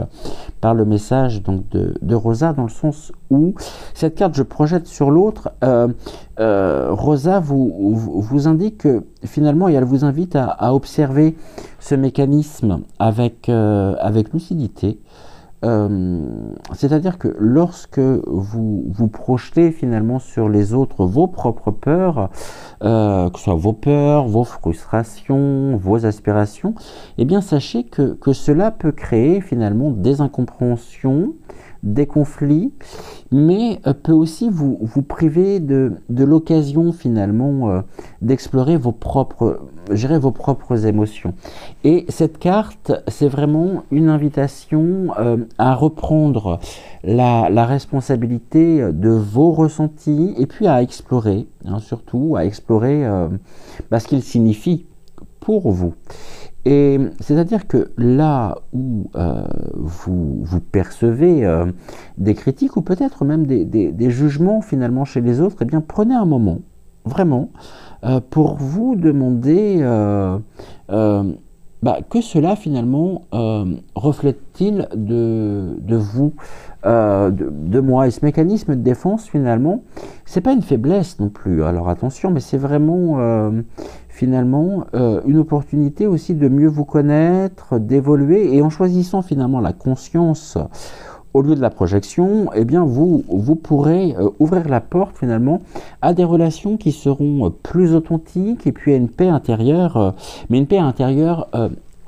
par le message donc de Rosa, dans le sens où cette carte, je projette sur l'autre, Rosa vous indique que finalement, et elle vous invite à observer ce mécanisme avec lucidité. C'est-à-dire que lorsque vous projetez finalement sur les autres vos propres peurs, que ce soit vos peurs, vos frustrations, vos aspirations, eh bien sachez que cela peut créer finalement des incompréhensions, des conflits, mais peut aussi vous priver de l'occasion finalement d'explorer je dirais vos propres émotions. Et cette carte, c'est vraiment une invitation à reprendre la responsabilité de vos ressentis et puis à explorer, hein, surtout à explorer ce qu'il signifie pour vous. Et c'est-à-dire que là où vous percevez des critiques ou peut-être même des jugements finalement chez les autres, eh bien prenez un moment, vraiment, pour vous demander que cela finalement reflète-t-il de vous, de moi. Et ce mécanisme de défense finalement, c'est pas une faiblesse non plus, alors attention, mais c'est vraiment finalement une opportunité aussi de mieux vous connaître, d'évoluer, et en choisissant finalement la conscience au lieu de la projection, eh bien vous pourrez ouvrir la porte finalement à des relations qui seront plus authentiques et puis à une paix intérieure, mais une paix intérieure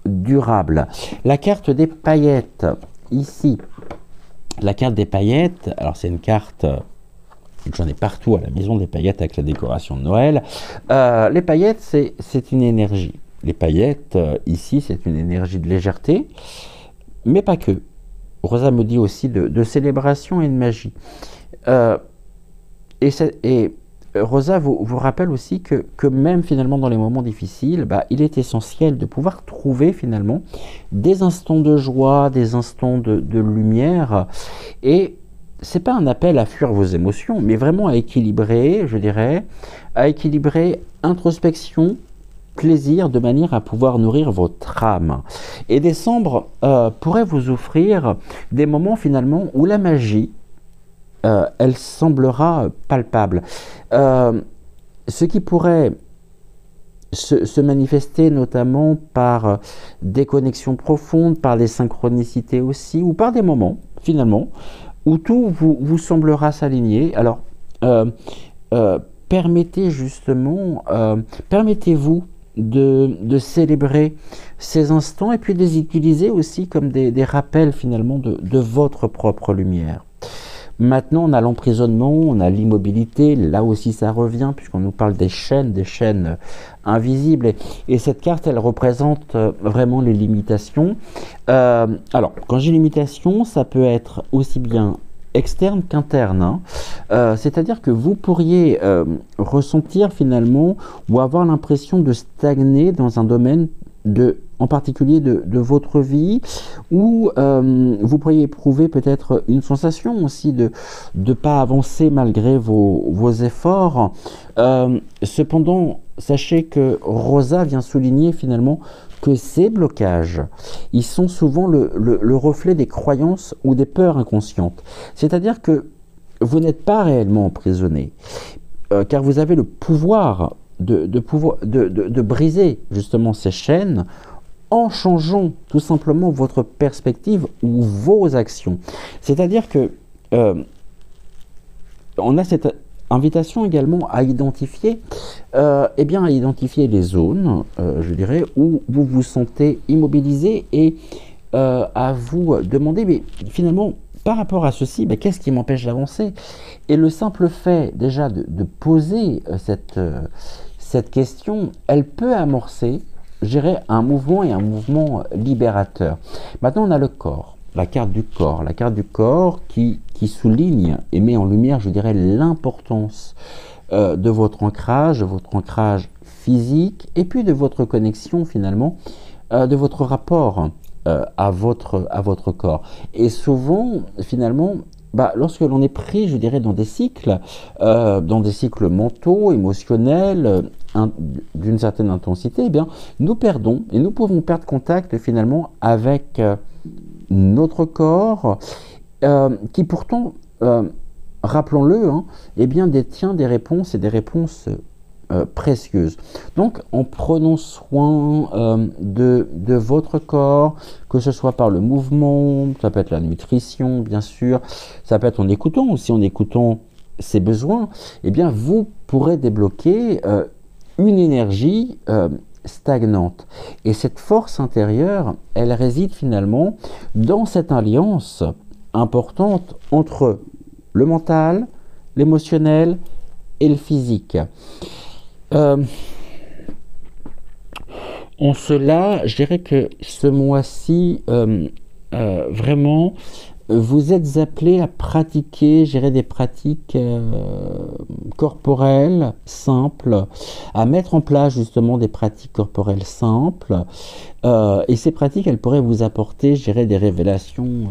durable. La carte des paillettes, ici, la carte des paillettes, alors c'est une carte... J'en ai partout à la maison des paillettes avec la décoration de Noël. Les paillettes, c'est une énergie. Les paillettes, ici, c'est une énergie de légèreté, mais pas que. Rosa me dit aussi de célébration et de magie. Et Rosa vous rappelle aussi que même finalement dans les moments difficiles, il est essentiel de pouvoir trouver finalement des instants de joie, des instants de lumière. Et c'est pas un appel à fuir vos émotions, mais vraiment à équilibrer, je dirais, à équilibrer introspection, plaisir, de manière à pouvoir nourrir votre âme. Et décembre pourrait vous offrir des moments finalement où la magie, elle semblera palpable. Ce qui pourrait se manifester notamment par des connexions profondes, par des synchronicités aussi, ou par des moments finalement où tout vous semblera s'aligner. Alors, permettez-vous de célébrer ces instants et puis de les utiliser aussi comme des rappels finalement de votre propre lumière. Maintenant, on a l'emprisonnement, on a l'immobilité, là aussi ça revient puisqu'on nous parle des chaînes invisibles. Et cette carte, elle représente vraiment les limitations. Alors, quand j'ai limitation, ça peut être aussi bien externe qu'interne. Hein. C'est-à-dire que vous pourriez ressentir finalement ou avoir l'impression de stagner dans un domaine en particulier de votre vie, ou vous pourriez éprouver peut-être une sensation aussi de ne pas avancer malgré vos efforts. Cependant, sachez que Rosa vient souligner finalement que ces blocages, ils sont souvent le reflet des croyances ou des peurs inconscientes. C'est-à-dire que vous n'êtes pas réellement emprisonné, car vous avez le pouvoir de briser justement ces chaînes en changeant tout simplement votre perspective ou vos actions. C'est-à-dire que on a cette invitation également à identifier, à identifier les zones, je dirais, où vous vous sentez immobilisé et à vous demander, mais finalement, par rapport à ceci, qu'est-ce qui m'empêche d'avancer? Et le simple fait déjà de poser cette question, elle peut amorcer, je dirais, un mouvement et un mouvement libérateur. Maintenant, on a le corps, la carte du corps qui souligne et met en lumière, je dirais, l'importance de votre ancrage physique et puis de votre connexion finalement, de votre rapport à votre corps. Et souvent, finalement, lorsque l'on est pris, je dirais, dans des cycles mentaux, émotionnels, d'une certaine intensité, eh bien, nous perdons et nous pouvons perdre contact finalement avec notre corps, qui pourtant, rappelons-le, détient des réponses et des réponses précieuses. Donc, en prenant soin de votre corps, que ce soit par le mouvement, ça peut être la nutrition, bien sûr, ça peut être en écoutant ses besoins, eh bien, vous pourrez débloquer une énergie stagnante. Et cette force intérieure, elle réside finalement dans cette alliance importante entre le mental, l'émotionnel et le physique. En cela, je dirais que ce mois-ci, vraiment, vous êtes appelés à pratiquer, je dirais, des pratiques corporelles simples, à mettre en place justement des pratiques corporelles simples. Et ces pratiques, elles pourraient vous apporter, je dirais, des révélations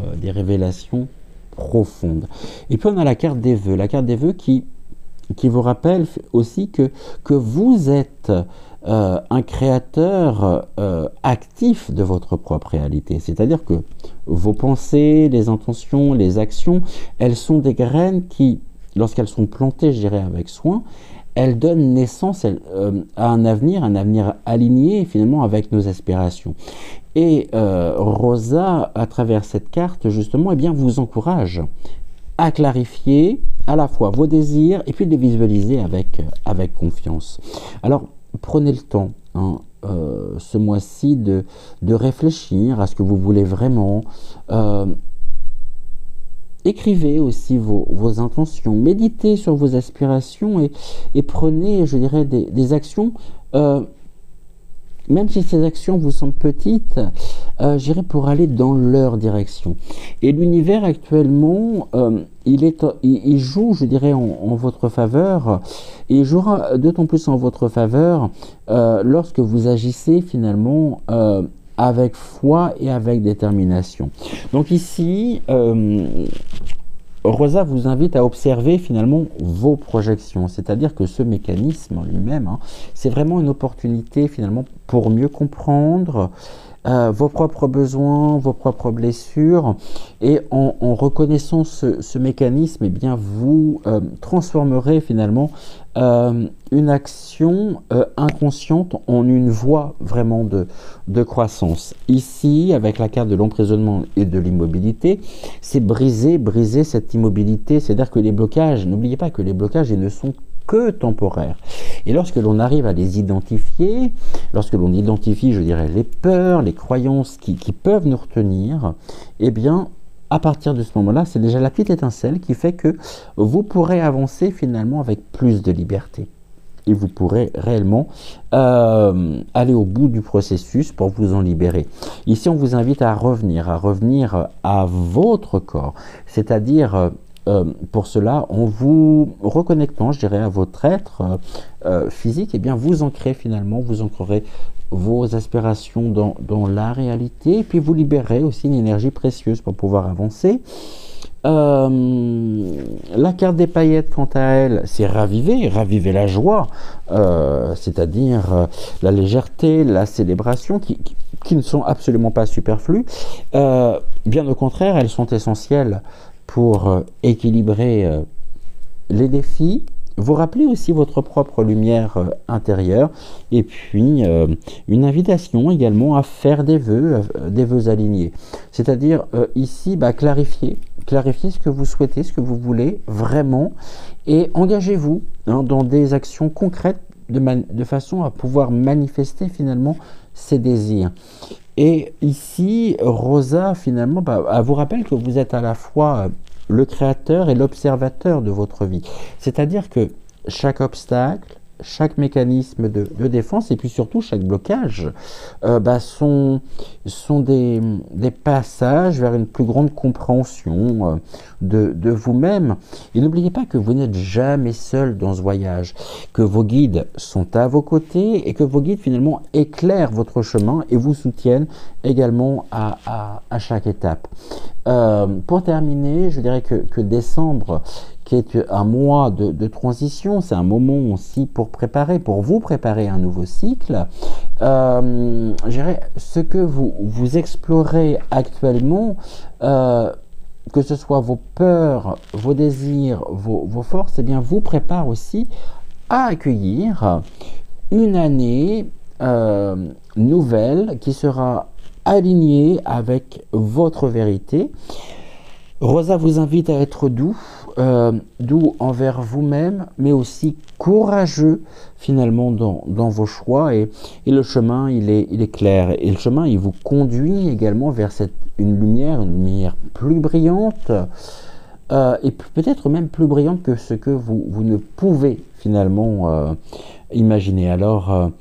profondes. Et puis on a la carte des vœux qui vous rappelle aussi que vous êtes un créateur actif de votre propre réalité. C'est-à-dire que vos pensées, les intentions, les actions, elles sont des graines qui, lorsqu'elles sont plantées, je dirais, avec soin, elles donnent naissance à un avenir aligné finalement avec nos aspirations. Et Rosa, à travers cette carte, justement, eh bien, vous encourage à clarifier à la fois vos désirs et puis de les visualiser avec confiance. Alors, prenez le temps, ce mois-ci, de réfléchir à ce que vous voulez vraiment. Écrivez aussi vos intentions, méditez sur vos aspirations et prenez, je dirais, des actions, même si ces actions vous semblent petites, je dirais pour aller dans leur direction. Et l'univers actuellement, il joue, je dirais, en votre faveur, et il jouera d'autant plus en votre faveur lorsque vous agissez finalement avec foi et avec détermination. Donc ici, Rosa vous invite à observer finalement vos projections, c'est-à-dire que ce mécanisme en lui-même, c'est vraiment une opportunité finalement pour mieux comprendre vos propres besoins, vos propres blessures, et en reconnaissant ce mécanisme, eh bien vous transformerez finalement une action inconsciente en une voie vraiment de croissance. Ici, avec la carte de l'emprisonnement et de l'immobilité, c'est briser cette immobilité, c'est-à-dire que les blocages, n'oubliez pas que les blocages, ils ne sont que temporaires. Et lorsque l'on arrive à les identifier, lorsque l'on identifie, je dirais, les peurs, les croyances qui peuvent nous retenir, eh bien, à partir de ce moment-là, c'est déjà la petite étincelle qui fait que vous pourrez avancer finalement avec plus de liberté. Et vous pourrez réellement aller au bout du processus pour vous en libérer. Ici, on vous invite à revenir à votre corps, c'est-à-dire pour cela, en vous reconnectant, je dirais, à votre être physique, eh bien, vous ancrerez vos aspirations dans la réalité, et puis vous libérez aussi une énergie précieuse pour pouvoir avancer. La carte des paillettes, quant à elle, c'est raviver la joie, c'est-à-dire la légèreté, la célébration, qui ne sont absolument pas superflues. Bien au contraire, elles sont essentielles pour équilibrer les défis, vous rappelez aussi votre propre lumière intérieure, et puis une invitation également à faire des vœux alignés. C'est-à-dire ici, clarifier ce que vous souhaitez, ce que vous voulez vraiment, et engagez-vous dans des actions concrètes de façon à pouvoir manifester finalement ces désirs. Et ici, Rosa, finalement, elle vous rappelle que vous êtes à la fois le créateur et l'observateur de votre vie. C'est-à-dire que chaque obstacle, chaque mécanisme de défense, et puis surtout chaque blocage, sont des passages vers une plus grande compréhension de vous-même. Et n'oubliez pas que vous n'êtes jamais seul dans ce voyage, que vos guides sont à vos côtés, et que vos guides finalement éclairent votre chemin et vous soutiennent également à chaque étape. Pour terminer, je dirais que décembre, qui est un mois de transition, c'est un moment aussi pour vous préparer un nouveau cycle. Je dirais, ce que vous explorez actuellement, que ce soit vos peurs, vos désirs, vos forces, eh bien, vous prépare aussi à accueillir une année nouvelle qui sera alignée avec votre vérité. Rosa vous invite à être doux, doux envers vous-même, mais aussi courageux finalement dans vos choix. Et le chemin, il est clair. Et le chemin, il vous conduit également vers une lumière plus brillante, et peut-être même plus brillante que ce que vous ne pouvez finalement imaginer. Alors,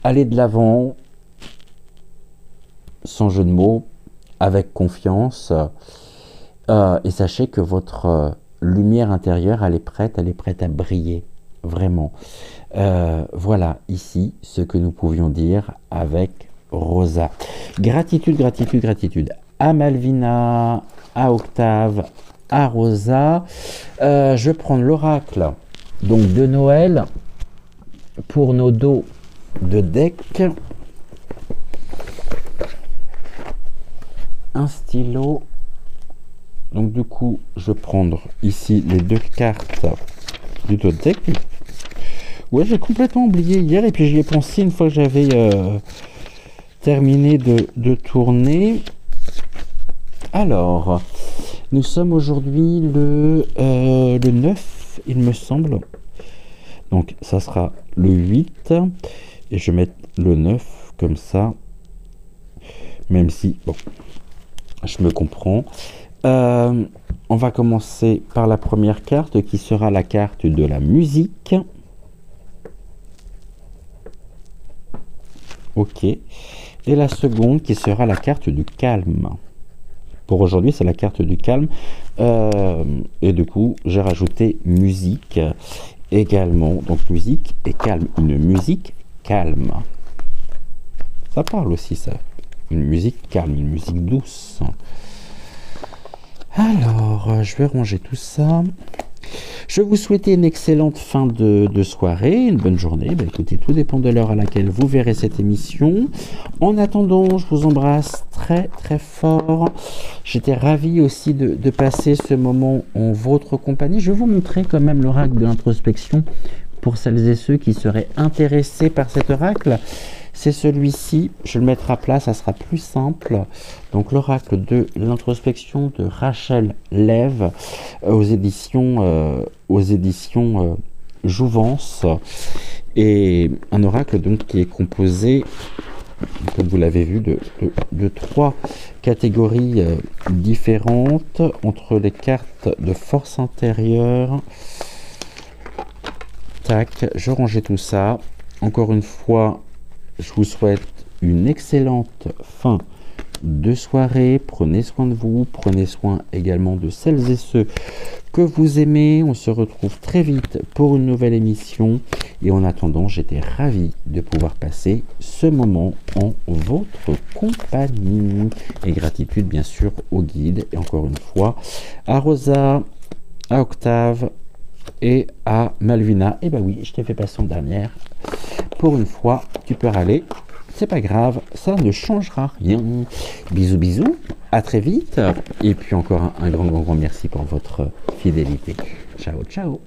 allez de l'avant, sans jeu de mots, avec confiance, et sachez que votre lumière intérieure, elle est prête à briller, vraiment. Voilà ici ce que nous pouvions dire avec Rosa. Gratitude, gratitude, gratitude à Malvina, à Octave, à Rosa. Je vais prendre l'oracle donc de Noël pour nos dos de deck. Un stylo. Donc du coup, je vais prendre ici les 2 cartes du dos de deck. Ouais, j'ai complètement oublié hier et puis j'y ai pensé une fois que j'avais terminé de tourner. Alors, nous sommes aujourd'hui le 9, il me semble. Donc, ça sera le 8. Et je vais mettre le 9 comme ça. Même si, bon, je me comprends. On va commencer par la première carte qui sera la carte de la musique. Ok. Et la seconde qui sera la carte du calme. Pour aujourd'hui, c'est la carte du calme. Et du coup, j'ai rajouté musique également. Donc, musique et calme. Une musique calme. Ça parle aussi, ça. Une musique calme, une musique douce. Alors, je vais ranger tout ça. Je vais vous souhaiter une excellente fin de soirée, une bonne journée. Ben, écoutez, tout dépend de l'heure à laquelle vous verrez cette émission. En attendant, je vous embrasse très très fort. J'étais ravi aussi de passer ce moment en votre compagnie. Je vais vous montrer quand même l'oracle de l'introspection pour celles et ceux qui seraient intéressés par cet oracle. C'est celui-ci, je le mettrai à plat, ça sera plus simple. Donc l'oracle de l'introspection de Rachel Lev aux éditions Jouvence. Et un oracle donc qui est composé, comme vous l'avez vu, de 3 catégories différentes entre les cartes de force intérieure. Tac, je rangeais tout ça. Encore une fois, je vous souhaite une excellente fin de soirée. Prenez soin de vous, prenez soin également de celles et ceux que vous aimez. On se retrouve très vite pour une nouvelle émission. Et en attendant, j'étais ravi de pouvoir passer ce moment en votre compagnie. Et gratitude bien sûr au guide. Et encore une fois, à Rosa, à Octave et à Malvina. Et bah oui, je t'ai fait passer en dernière. Pour une fois, tu peux râler, c'est pas grave, ça ne changera rien. Bisous, bisous, à très vite. Et puis encore un grand merci pour votre fidélité. Ciao, ciao.